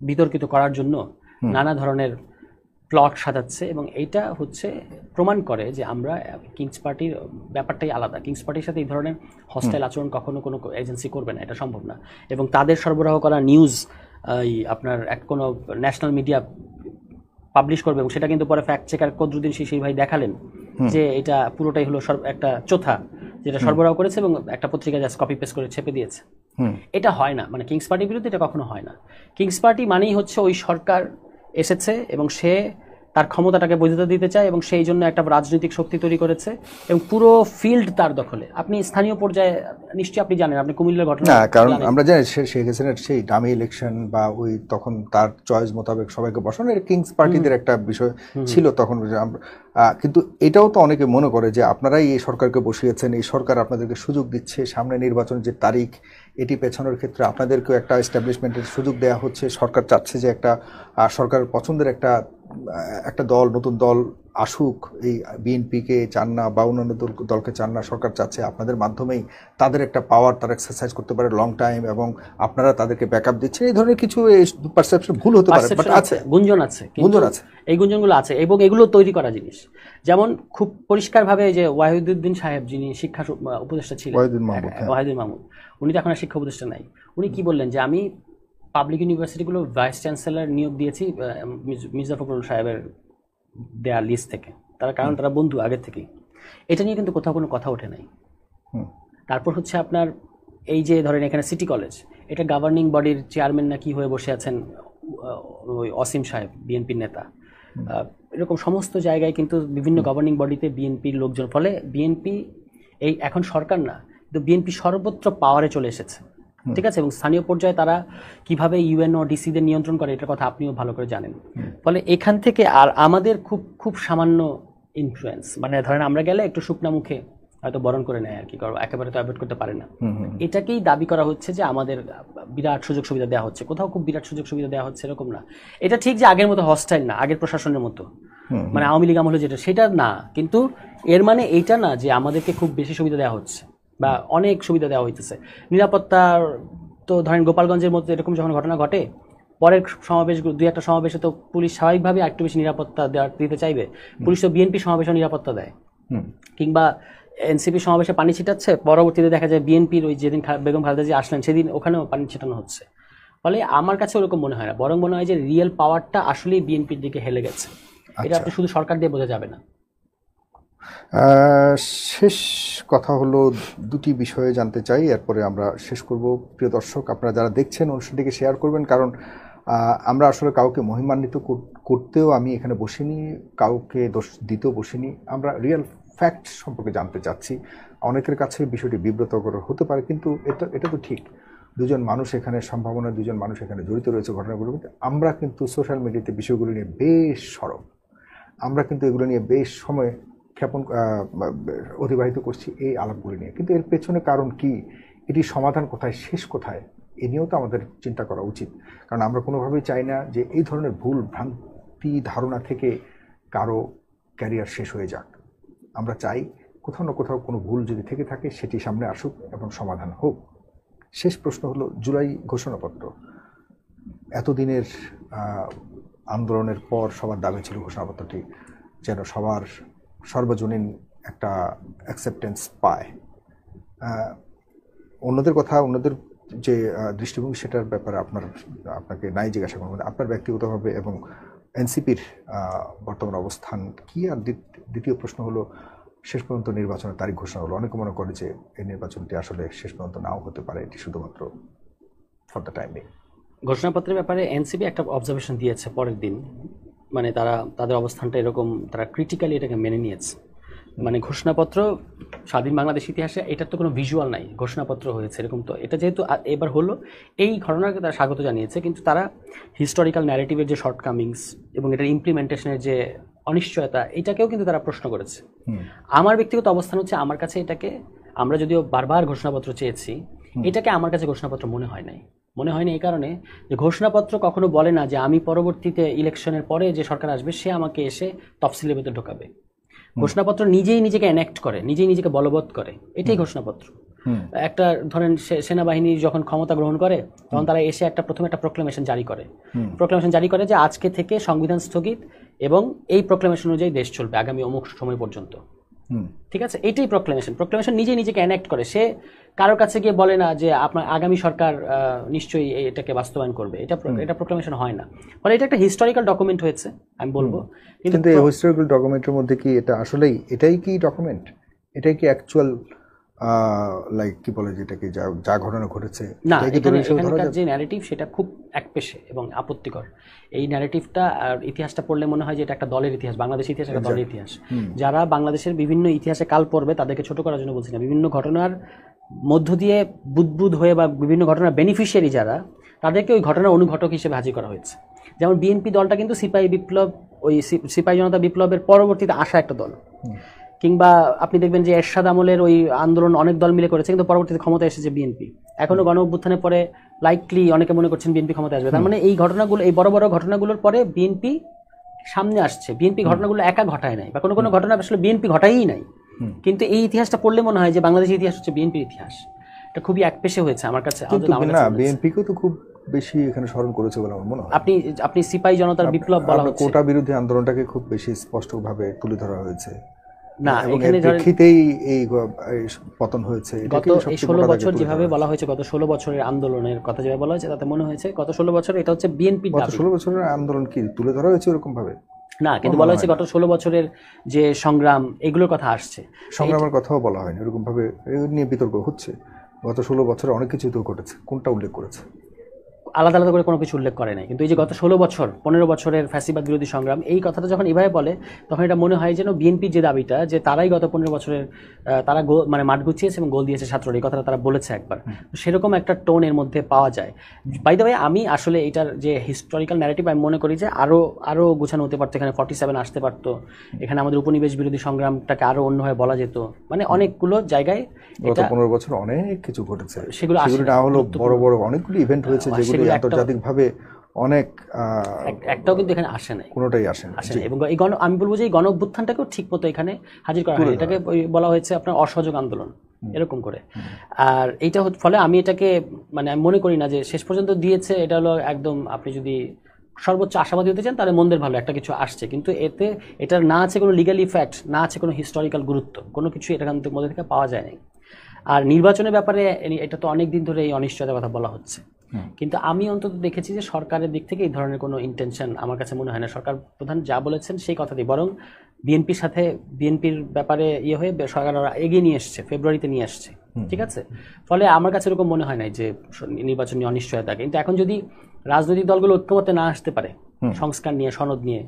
বিতর্কিত করার জন্য নানা ধরনের প্লট সাজাচ্ছে। এবং এইটা হচ্ছে প্রমাণ করে যে আমরা কিংস পার্টির ব্যাপারটাই আলাদা। কিংস পার্টির সাথে এই ধরনের হস্টাইল আচরণ কখনো কোনো এজেন্সি করবে না, এটা সম্ভব না। এবং তাদের সরবরাহ করা নিউজ আপনার কোনো ন্যাশনাল মিডিয়া পাবলিশ করবে, এবং সেটা কিন্তু পরে ফ্যাক্ট চেকার কদরুদ্দিন শিশির ভাই দেখালেন যে এটা পুরোটাই হলো একটা চোথা, যেটা সরবরাহ করেছে এবং একটা পত্রিকা জাস্ট কপি পেস্ট করে ছেপে দিয়েছে। এটা হয় না, মানে কিংস পার্টির বিরুদ্ধে এটা কখনো হয় না। কিংস পার্টি মানেই হচ্ছে ওই সরকার এসেছে এবং সে তার ক্ষমতাটাকে বৈধতা দিতে চায়, এবং সেই জন্য একটা রাজনৈতিক শক্তি তৈরি করেছে, এবং পুরো ফিল্ড তার দখলে। আপনি স্থানীয় পর্যায়ে নিশ্চয়ই আপনি জানেন, আপনি কুমিল্লার ঘটনা, কারণ আমরা জানি শেখ হাসিনার সেই ডামি ইলেকশন বা ওই তখন তার চয়েস মোতাবেক সবাইকে বসানো, এটা কিংস পার্টিদের একটা বিষয় ছিল তখন। কিন্তু এটাও তো অনেকে মনে করে যে আপনারাই এই সরকারকে বসিয়েছেন, এই সরকার আপনাদেরকে সুযোগ দিচ্ছে, সামনে নির্বাচনের যে তারিখ এটি পেছানোর ক্ষেত্রে আপনাদেরকেও একটা এস্টাবলিশমেন্টের সুযোগ দেওয়া হচ্ছে। সরকার চাচ্ছে যে একটা সরকারের পছন্দের একটা দল, নতুন দল আসুক, এই বিএনপিকে চান না বা অন্যান্য দলকে চান না, সরকার চাচ্ছে আপনাদের মাধ্যমেই তাদের একটা পাওয়ার তারা এক্সারসাইজ করতে পারে লং টাইম, এবং আপনারা তাদেরকে ব্যাকআপ দিচ্ছেন। এই ধরনের কিছু পারসেপশন ভুল হতে পারে, বাট আছে, গুঞ্জন আছে, এই গুঞ্জনগুলো আছে, এবং এগুলো তৈরি করা জিনিস। যেমন খুব পরিষ্কারভাবে যে ওয়াহিদুদ্দিন সাহেব, যিনি শিক্ষা উপদেষ্টা ছিলেন, ওয়াহিদুল মাহমুদ, উনি তো এখন আর শিক্ষা উপদেষ্টা নাই, উনি কি বললেন যে আমি পাবলিক ইউনিভার্সিটিগুলো ভাইস চ্যান্সেলর নিয়োগ দিয়েছি মির্জা ফখরুল সাহেবের দেয়া লিস্ট থেকে, কারণ তারা বন্ধু আগের থেকেই। এটা নিয়ে কিন্তু কোথাও কোনো কথা ওঠে নাই। তারপর হচ্ছে আপনার এই যে ধরেন এখানে সিটি কলেজ, এটা গভর্নিং বডির চেয়ারম্যান না কি হয়ে বসে আছেন ওই অসীম সাহেব, বিএনপির নেতা। এরকম সমস্ত জায়গায় কিন্তু বিভিন্ন গভর্নিং বডিতে বিএনপির লোকজন, ফলে বিএনপি এই এখন সরকার না, কিন্তু বিএনপি সর্বত্র পাওয়ারে চলে এসেছে, ঠিক আছে। এবং স্থানীয় পর্যায়ে তারা কিভাবে ইউএনও ডিসিদের নিয়ন্ত্রণ করে এটার কথা আপনিও ভালো করে জানেন। ফলে এখান থেকে আর আমাদের খুব খুব সামান্য ইনফ্লুয়েন্স, মানে ধরেন আমরা গেলে একটু শুকনা মুখে হয়তো বরণ করে নেয় আর কি, একেবারে তো অ্যাভয়েড করতে পারে না। এটাকেই দাবি করা হচ্ছে যে আমাদের বিরাট সুযোগ সুবিধা দেওয়া হচ্ছে, কোথাও খুব বিরাট সুযোগ সুবিধা দেওয়া হচ্ছে এরকম না। এটা ঠিক যে আগের মতো হস্টাইল না, আগের প্রশাসনের মতো, মানে আওয়ামী লীগ আমলে যেটা সেটা না, কিন্তু এর মানে এইটা না যে আমাদেরকে খুব বেশি সুবিধা দেওয়া হচ্ছে বা অনেক সুবিধা দেওয়া হইতেছে। নিরাপত্তার তো ধরেন গোপালগঞ্জের মধ্যে এরকম যখন ঘটনা ঘটে, পরের সমাবেশ, দুই একটা সমাবেশে তো পুলিশ স্বাভাবিকভাবে একটু বেশি নিরাপত্তা দিতে চাইবে। পুলিশ তো বিএনপি সমাবেশে নিরাপত্তা দেয়, কিংবা এনসিপি সমাবেশে পানি ছিটাচ্ছে, পরবর্তীতে দেখা যায় বিএনপির ওই যেদিন বেগম খালেদা জিয়া আসলেন সেদিন ওখানেও পানি ছিটানো হচ্ছে। ফলে আমার কাছে ওরকম মনে হয় না, বরং মনে হয় যে রিয়েল পাওয়ারটা আসলেই বিএনপির দিকে হেলে গেছে। এটা আপনি শুধু সরকার দিয়ে বোঝা যাবে না। শেষ কথা হলো, দুটি বিষয়ে জানতে চাই, এরপরে আমরা শেষ করব। প্রিয় দর্শক, আপনারা যারা দেখছেন অনুষ্ঠানটিকে শেয়ার করবেন, কারণ আমরা আসলে কাউকে মহিমান্বিত করতেও আমি এখানে বসিনি, কাউকে দোষ দিতেও বসিনি। আমরা রিয়েল ফ্যাক্ট সম্পর্কে জানতে চাচ্ছি। অনেকের কাছে বিষয়টি বিব্রতকর হতে পারে, কিন্তু এটা তো ঠিক, দুজন মানুষ এখানে সম্ভাবনা, দুজন মানুষ এখানে জড়িত রয়েছে ঘটনাগুলোর মধ্যে। আমরা কিন্তু সোশ্যাল মিডিয়াতে বিষয়গুলো নিয়ে বেশ সরব, আমরা কিন্তু এগুলো নিয়ে বেশ সময় অতিবাহিত করছি এই আলাপগুলি নিয়ে, কিন্তু এর পেছনে কারণ কি, এটি সমাধান কোথায়, শেষ কোথায়, এ নিয়েও তো আমাদের চিন্তা করা উচিত। কারণ আমরা কোনোভাবেই চাই না যে এই ধরনের ভুল ভ্রান্তি ধারণা থেকে কারো ক্যারিয়ার শেষ হয়ে যাক। আমরা চাই কোথাও না কোথাও কোনো ভুল যদি থেকে থাকে সেটি সামনে আসুক এবং সমাধান হোক। শেষ প্রশ্ন হলো, জুলাই ঘোষণাপত্র, এতদিনের আন্দোলনের পর সবার দাবি ছিল ঘোষণাপত্রটি যেন সবার সর্বজনীন একটা অ্যাকসেপ্টেন্স পায়। অন্যদের কথা, অন্যদের যে দৃষ্টিভঙ্গি সেটার ব্যাপারে আপনাকে নাই জিজ্ঞাসা করবো, আপনার ব্যক্তিগতভাবে এবং এনসিপির বর্তমান অবস্থান কি। আর দ্বিতীয় প্রশ্ন হলো, শেষ পর্যন্ত নির্বাচনের তারিখ ঘোষণা হলো, অনেকে মনে করে যে এই নির্বাচনটি আসলে শেষ পর্যন্ত নাও হতে পারে, এটি শুধুমাত্র ফর দ্য টাইম বিং। ঘোষণাপত্রের ব্যাপারে এনসিপি একটা অবজারভেশন দিয়েছে পরের দিন, মানে তারা তাদের অবস্থানটা এরকম, তারা ক্রিটিক্যালি এটাকে মেনে নিয়েছে। মানে ঘোষণাপত্র স্বাধীন বাংলাদেশ ইতিহাসে এটার তো কোনো ভিজুয়াল নাই, ঘোষণাপত্র হয়েছে এরকম, তো এটা যেহেতু এবার হলো, এই ঘটনাকে তারা স্বাগত জানিয়েছে। কিন্তু তারা হিস্টোরিক্যাল ন্যারেটিভের যে শর্টকামিংস এবং এটার ইমপ্লিমেন্টেশনের যে অনিশ্চয়তা, এটাকেও কিন্তু তারা প্রশ্ন করেছে। আমার ব্যক্তিগত অবস্থান হচ্ছে, আমার কাছে এটাকে, আমরা যদিও বারবার ঘোষণাপত্র চেয়েছি, এটাকে আমার কাছে ঘোষণাপত্র মনে হয় নাই। মনে হয়নি এই কারণে যে ঘোষণাপত্র কখনো বলে না যে আমি পরবর্তীতে ইলেকশনের পরে যে সরকার আসবে সে আমাকে এসে তফসিলের ভেতর ঢোকাবে। ঘোষণাপত্র নিজেই নিজেকে অ্যানেক্ট করে, নিজেই নিজেকে বলবৎ করে, এটাই ঘোষণাপত্র। একটা ধরেন সেনাবাহিনী যখন ক্ষমতা গ্রহণ করে তখন তারা এসে প্রথমে একটা প্রোক্লেমেশন জারি করে যে আজকে থেকে সংবিধান স্থগিত এবং এই প্রোক্লেমেশন অনুযায়ী দেশ চলবে আগামী অমুক সময় পর্যন্ত। ঠিক আছে, এটাই প্রোক্লেমেশন নিজেই নিজেকে অ্যানেক্ট করে। সে কারোর কাছে গিয়ে বলে না যে আপনার আগামী সরকার নিশ্চয়ই এটাকে বাস্তবায়ন করবে, এটা প্রোক্লেমেশন হয় না। ফলে এটা একটা হিস্টোরিক্যাল ডকুমেন্ট হয়েছে আমি বলবো। কিন্তু এই হিস্টোরিক্যাল ডকুমেন্টের মধ্যে কি এটা আসলেই এটাই কি ডকুমেন্ট, এটাই কি অ্যাকচুয়াল লাইক কি বলে যেটাকে যা ঘটনা ঘটেছে না, এখানকার যে ন্যারেটিভ সেটা খুব একপেশে এবং আপত্তিকর। এই ন্যারেটিভটা আর ইতিহাসটা পড়লে মনে হয় যে এটা একটা দলের ইতিহাস, বাংলাদেশের ইতিহাস একটা দলের ইতিহাস। যারা বাংলাদেশের বিভিন্ন ইতিহাসে কাল পড়বে তাদেরকে ছোট করার জন্য বলছি না, বিভিন্ন ঘটনার মধ্য দিয়ে বুদবুদ হয়ে বা বিভিন্ন ঘটনার বেনিফিশিয়ারি যারা, তাদেরকে ওই ঘটনার অনুঘটক হিসেবে হাজির করা হয়েছে। যেমন বিএনপি দলটা কিন্তু সিপাহী বিপ্লব, ওই সিপাহী জনতা বিপ্লবের পরবর্তীতে আসা একটা দল। কিংবা আপনি দেখবেন যে এরশাদ আমলের ওই আন্দোলন অনেক দল মিলে করেছে, কিন্তু পরবর্তীতে ক্ষমতা এসেছে বিএনপি। এখনো গণ অভ্যুত্থানের পরে লাইকলি অনেকে মনে করছেন বিএনপি ক্ষমতা আসবে। তার মানে এই ঘটনাগুলো, এই বড় বড় ঘটনাগুলোর পরে বিএনপি সামনে আসছে। বিএনপি ঘটনাগুলো একা ঘটায় নাই, বা কোনো কোনো ঘটনা আসলে বিএনপি ঘটায়ই নাই, কিন্তু এই ইতিহাসটা পড়লে মনে হয় যে বাংলাদেশের ইতিহাস হচ্ছে বিএনপির ইতিহাস। এটা খুবই একপেশে হয়েছে আমার কাছে। না, বিএনপিকেও তো খুব বেশি এখানে স্মরণ করেছে বলে আমার মনে হয়। আপনি সিপাহী জনতার বিপ্লব বলা হচ্ছে, কোটা বিরোধী আন্দোলনটাকে খুব বেশি স্পষ্টভাবে তুলে ধরা হয়েছে। না, এখানে এই পতন হয়েছে। গত 16 বছর যেভাবে বলা হয়েছে, গত 16 বছরের আন্দোলনের কথা যেভাবে বলা হয়েছে, তাতে মনে হয়েছে গত 16 বছর এটা হচ্ছে বিএনপির দাবি। 16 বছরের আন্দোলন কি তুলে ধরা হয়েছে এরকম ভাবে? না, কিন্তু বলা হয়েছে গত 16 বছরের যে সংগ্রাম, এগুলোর কথা আসছে। সংগ্রামের কথাও বলা হয়নি এরকম ভাবে, নিয়ে বিতর্ক হচ্ছে। গত 16 বছরে অনেক কিছু তো ঘটেছে, কোনটা উল্লেখ করেছে? আলাদা আলাদা করে কোনো কিছু উল্লেখ করে নাই, কিন্তু এই যে গত 16 বছর 15 বছরের ফ্যাসিবাদ বিরোধী সংগ্রাম, এই কথাটা যখন এভাবে বলে তখন এটা মনে হয় যেন বিএনপির যে দাবিটা যে তারাই গত 15 বছরের তারা মানে মাঠ গুছিয়েছে এবং গোল দিয়েছে ছাত্ররা, এই কথাটা তারা বলেছে একবার, সেরকম একটা টোন এর মধ্যে পাওয়া যায়। বাই দ্য ওয়ে, আমি আসলে এটার যে হিস্টোরিক্যাল ন্যারেটিভ আমি মনে করি যে আরও গোছানো হতে পারতো, এখানে 47 আসতে পারতো, এখানে আমাদের উপনিবেশ বিরোধী সংগ্রামটাকে আরও অন্যভাবে বলা যেত, মানে অনেকগুলো জায়গায় গত 15 বছর অনেক কিছু ঘটেছে, সেগুলো না হলো বড় বড় অনেকগুলো ইভেন্ট হয়েছে যেগুলো আন্তর্জাতিকভাবে অনেক, একটাও কিন্তু এখানে আসে নাই, কোনোটাই আসে না। এবং এই আমি বলবো যে এই গণ অভ্যুত্থানটাকেও ঠিক মতো এখানে হাজির করা হয়, এটাকে বলা হয়েছে আপনার অসহযোগ আন্দোলন এরকম করে। আর এইটা ফলে আমি এটাকে মানে আমি মনে করি না যে শেষ পর্যন্ত দিয়েছে এটা হলো একদম, আপনি যদি সর্বোচ্চ আশাবাদী হতে চান তাহলে মন্দের ভালো একটা কিছু আসছে, কিন্তু এটার না আছে কোনো লিগ্যাল ইফেক্ট, না আছে কোনো হিস্টোরিক্যাল গুরুত্ব, কোনো কিছু এটার মধ্যে থেকে পাওয়া যায় নাই। আর নির্বাচনের ব্যাপারে এটা তো অনেক দিন ধরে এই অনিশ্চয়তার কথা বলা হচ্ছে, কিন্তু আমি অন্তত দেখেছি যে সরকারের দিক থেকে এই ধরনের কোনো ইন্টেনশন আমার কাছে মনে হয় না। সরকার প্রধান যা বলেছেন সেই কথাতেই, বরং বিএনপির ব্যাপারে হয়ে সরকার এগিয়ে নিয়ে এসছে, ফেব্রুয়ারিতে নিয়ে আসছে, ঠিক আছে। ফলে আমার কাছে এরকম মনে হয় না যে নির্বাচন নিয়ে অনিশ্চয়তা। কিন্তু এখন যদি রাজনৈতিক দলগুলো ঐক্যমতে না আসতে পারে সংস্কার নিয়ে, সনদ নিয়ে,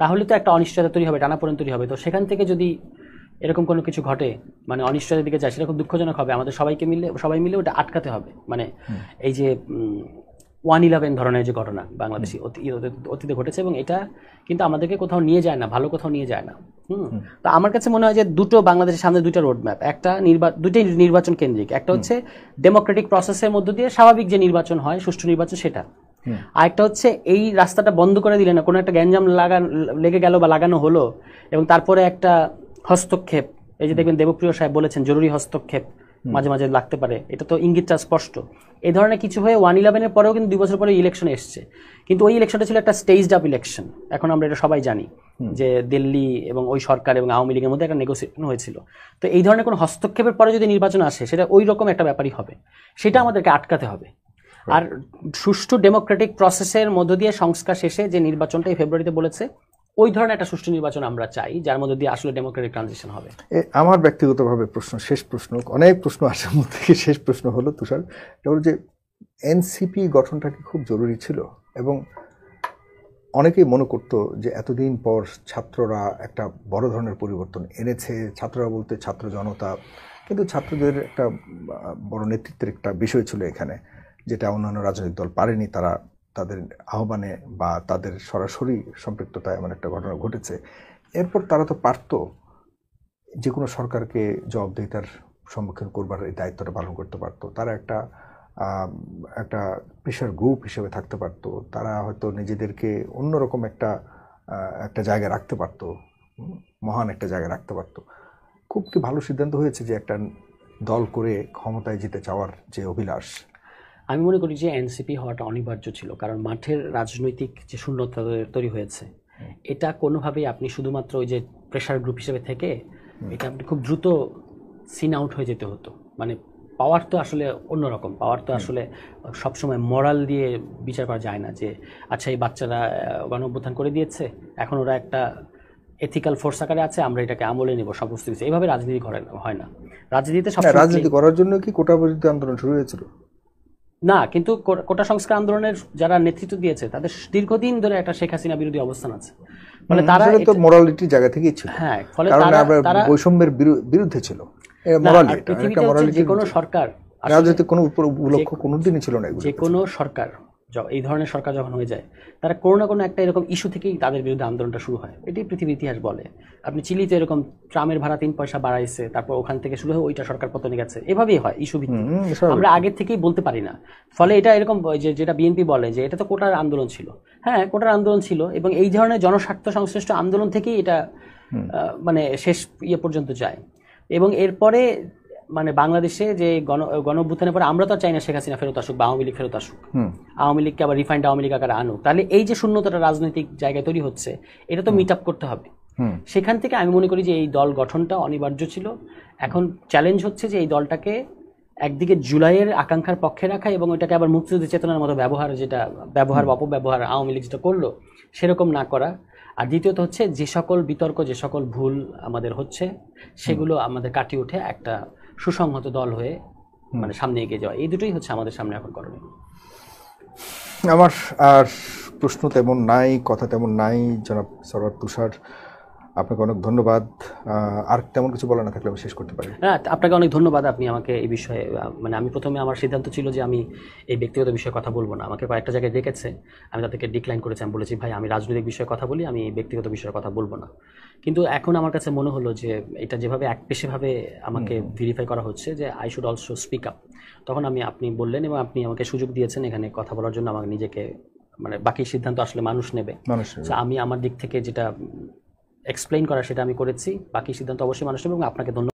তাহলে তো একটা অনিশ্চয়তা তৈরি হবে, টানাপোড়েন তৈরি হবে। তো সেখান থেকে যদি এরকম কোনো কিছু ঘটে, মানে অনিশ্চয়তার দিকে যায়, সেটা খুব দুঃখজনক হবে। আমাদের সবাই মিলে ওটা আটকাতে হবে। মানে এই যে 1/11 ধরনের যে ঘটনা বাংলাদেশি অতীতে ঘটেছে, এবং এটা কিন্তু আমাদেরকে কোথাও নিয়ে যায় না, ভালো কোথাও নিয়ে যায় না। তো আমার কাছে মনে হয় যে বাংলাদেশের সামনে দুটো রোড ম্যাপ, দুটোই নির্বাচন কেন্দ্রিক। একটা হচ্ছে ডেমোক্রেটিক প্রসেসের মধ্য দিয়ে স্বাভাবিক যে নির্বাচন হয়, সুষ্ঠু নির্বাচন, সেটা। আরেকটা হচ্ছে এই রাস্তাটা বন্ধ করে দিলে না, কোনো একটা গ্যাঞ্জাম লেগে গেল বা লাগানো হলো, এবং তারপরে একটা হস্তক্ষেপ, এই যে দেখবেন দেবপ্রিয় সাহেব বলেছেন জরুরি হস্তক্ষেপ মাঝে মাঝে লাগতে পারে, এটা তো ইঙ্গিতটা স্পষ্ট। এই ধরনের কিছু হয়ে 1/11 পরেও কিন্তু 2 বছর পরে ইলেকশন এসছে, কিন্তু ওই ইলেকশনটা ছিল একটা স্টেজড আপ ইলেকশন। এখন আমরা এটা সবাই জানি যে দিল্লি এবং ওই সরকার এবং আওয়ামী লীগের মধ্যে একটা নেগোসিয়েশন হয়েছিল। তো এই ধরনের কোনো হস্তক্ষেপের পরে যদি নির্বাচন আসে, সেটা ওই রকম একটা ব্যাপারই হবে, সেটা আমাদেরকে আটকাতে হবে। আর সুষ্ঠু ডেমোক্রেটিক প্রসেসের মধ্য দিয়ে সংস্কার শেষে যে নির্বাচনটা এই ফেব্রুয়ারিতে বলেছে, ওই ধরনের একটা সুষ্ঠু নির্বাচন আমরা চাই, যার মধ্যে দিয়ে আসলে ডেমোক্রেটিক ট্রানজিশন হবে। আমার ব্যক্তিগতভাবে শেষ প্রশ্ন, অনেক প্রশ্ন আসার মধ্যে থেকে শেষ প্রশ্ন হলো তুষার, এটা হলো যে এনসিপি গঠনটা কি খুব জরুরি ছিল? এবং অনেকেই মনে করতো যে এতদিন পর ছাত্ররা একটা বড় ধরনের পরিবর্তন এনেছে, ছাত্ররা বলতে ছাত্র জনতা, কিন্তু ছাত্রদের একটা বড় নেতৃত্বের একটা বিষয় ছিল এখানে, যেটা অন্যান্য রাজনৈতিক দল পারেনি। তারা তাদের আহ্বানে বা তাদের সরাসরি সম্পৃক্ততায় এমন একটা ঘটনা ঘটেছে। এরপর তারা তো পারত যে কোনো সরকারকে জবাবদিহিতার সম্মুখীন করবার এই দায়িত্বটা পালন করতে পারত। তারা একটা প্রেশার গ্রুপ হিসেবে থাকতে পারত। তারা হয়তো নিজেদেরকে অন্যরকম একটা জায়গায় রাখতে পারত, মহান একটা জায়গায় রাখতে পারত। খুব কি ভালো সিদ্ধান্ত হয়েছে যে একটা দল করে ক্ষমতায় যেতে চাওয়ার যে অভিলাষ? আমি মনে করি যে এনসিপি হওয়াটা অনিবার্য ছিল, কারণ মাঠের রাজনৈতিক যে শূন্যতা তৈরি হয়েছে, এটা কোনোভাবেই আপনি শুধুমাত্র ওই যে প্রেশার গ্রুপ হিসেবে থেকে এটা আপনি খুব দ্রুত সিন আউট হয়ে যেতে হতো। মানে পাওয়ার তো আসলে অন্যরকম, পাওয়ার তো আসলে সবসময় মোরাল দিয়ে বিচার করা যায় না, যে আচ্ছা এই বাচ্চারা গণ অভ্যুত্থান করে দিয়েছে, এখন ওরা একটা এথিক্যাল ফোর্স আকারে আছে, আমরা এটাকে আমলে নেব সমস্ত কিছু। এইভাবে রাজনীতি হয় না। রাজনীতিতে রাজনীতি করার জন্য কি কোটা বিরোধী আন্দোলন শুরু হয়েছিল? না, কিন্তু কোটা সংস্কার আন্দোলনের যারা নেতৃত্ব দিয়েছে তাদের দীর্ঘদিন ধরে একটা শেখ হাসিনা বিরোধী অবস্থান আছে। মানে তারা তো মোরালিটির জায়গা থেকেই ছিল। হ্যাঁ, ফলে তারা বৈষম্যের বিরুদ্ধে ছিল। যে কোনো সরকার, রাজনৈতিক কোনো উপলক্ষ্য কোনোদিনই ছিল না। যে কোনো সরকার, এই ধরনের সরকার যখন হয়ে যায়, তারা কোনো না কোনো একটা এরকম ইস্যু থেকেই তাদের বিরুদ্ধে আন্দোলনটা শুরু হয়। এটি পৃথিবীর ইতিহাস বলে। আপনি চিলিতে এরকম ট্রামের ভাড়া 3 পয়সা বাড়াইছে, তারপর ওখান থেকে শুরু হয়ে ওইটা সরকার পতনে গেছে, এভাবেই হয় ইস্যু ভিত্তিক। আমরা আগের থেকেই বলতে পারি না। ফলে এটা এরকম যেটা বিএনপি বলে যে এটা তো কোটার আন্দোলন ছিল। হ্যাঁ, কোটার আন্দোলন ছিল, এবং এই ধরনের জনস্বার্থ সংশ্লিষ্ট আন্দোলন থেকেই এটা মানে শেষ পর্যন্ত যায়। এবং এরপরে মানে বাংলাদেশে যে গণ অভ্যুত্থানের পরে আমরা তো চাই না শেখ হাসিনা ফেরত আসুক বা আওয়ামী লীগ ফেরত আসুক, আওয়ামী লীগকে আবার রিফাইন্ড আওয়ামী লীগ আকারে আনুক। তাহলে এই যে শূন্যতাটা রাজনৈতিক জায়গায় তৈরি হচ্ছে, এটা তো মিট আপ করতে হবে। সেখান থেকে আমি মনে করি যে এই দল গঠনটা অনিবার্য ছিল। এখন চ্যালেঞ্জ হচ্ছে যে এই দলটাকে একদিকে জুলাইয়ের আকাঙ্ক্ষার পক্ষে রাখা, এবং ওইটাকে আবার মুক্তিযুদ্ধ চেতনার মতো ব্যবহার বা অপব্যবহার আওয়ামী লীগ যেটা করলো সেরকম না করা। আর দ্বিতীয়ত হচ্ছে যে সকল বিতর্ক, যে সকল ভুল আমাদের হচ্ছে, সেগুলো আমাদের কাটিয়ে উঠে একটা সুসংহত দল হয়ে মানে সামনে এগিয়ে যাওয়া, এই দুটোই হচ্ছে আমাদের সামনে এখন করণীয়। আমার আর প্রশ্ন তেমন নাই, কথা তেমন নাই। জনাব সরওয়ার তুষার, আপনাকে অনেক ধন্যবাদ। আর তেমন কিছু বলা না থাকলে আমি শেষ করতে পারি। হ্যাঁ, আপনাকে অনেক ধন্যবাদ। আপনি আমাকে এই বিষয়ে মানে আমি প্রথমে আমার সিদ্ধান্ত ছিল যে আমি এই ব্যক্তিগত বিষয়ে কথা বলবো না। আমাকে কয়েকটা জায়গায় ডেকেছে, আমি তাদেরকে ডিক্লাইন করেছি। আমি বলেছি ভাই আমি রাজনৈতিক বিষয়ে কথা বলি, আমি ব্যক্তিগত বিষয়ে কথা বলবো না। কিন্তু এখন আমার কাছে মনে হলো যে এটা যেভাবে একপেশেভাবে আমাকে ভেরিফাই করা হচ্ছে যে I should also speak up, তখন আপনি বললেন এবং আপনি আমাকে সুযোগ দিয়েছেন এখানে কথা বলার জন্য। আমাকে নিজেকে মানে বাকি সিদ্ধান্ত আসলে মানুষ নেবে। আমি আমার দিক থেকে যেটা এক্সপ্লেইন করা সেটা আমি করেছি, বাকি সিদ্ধান্ত অবশ্যই মানুষ নেবে। এবং আপনাকে ধন্যবাদ।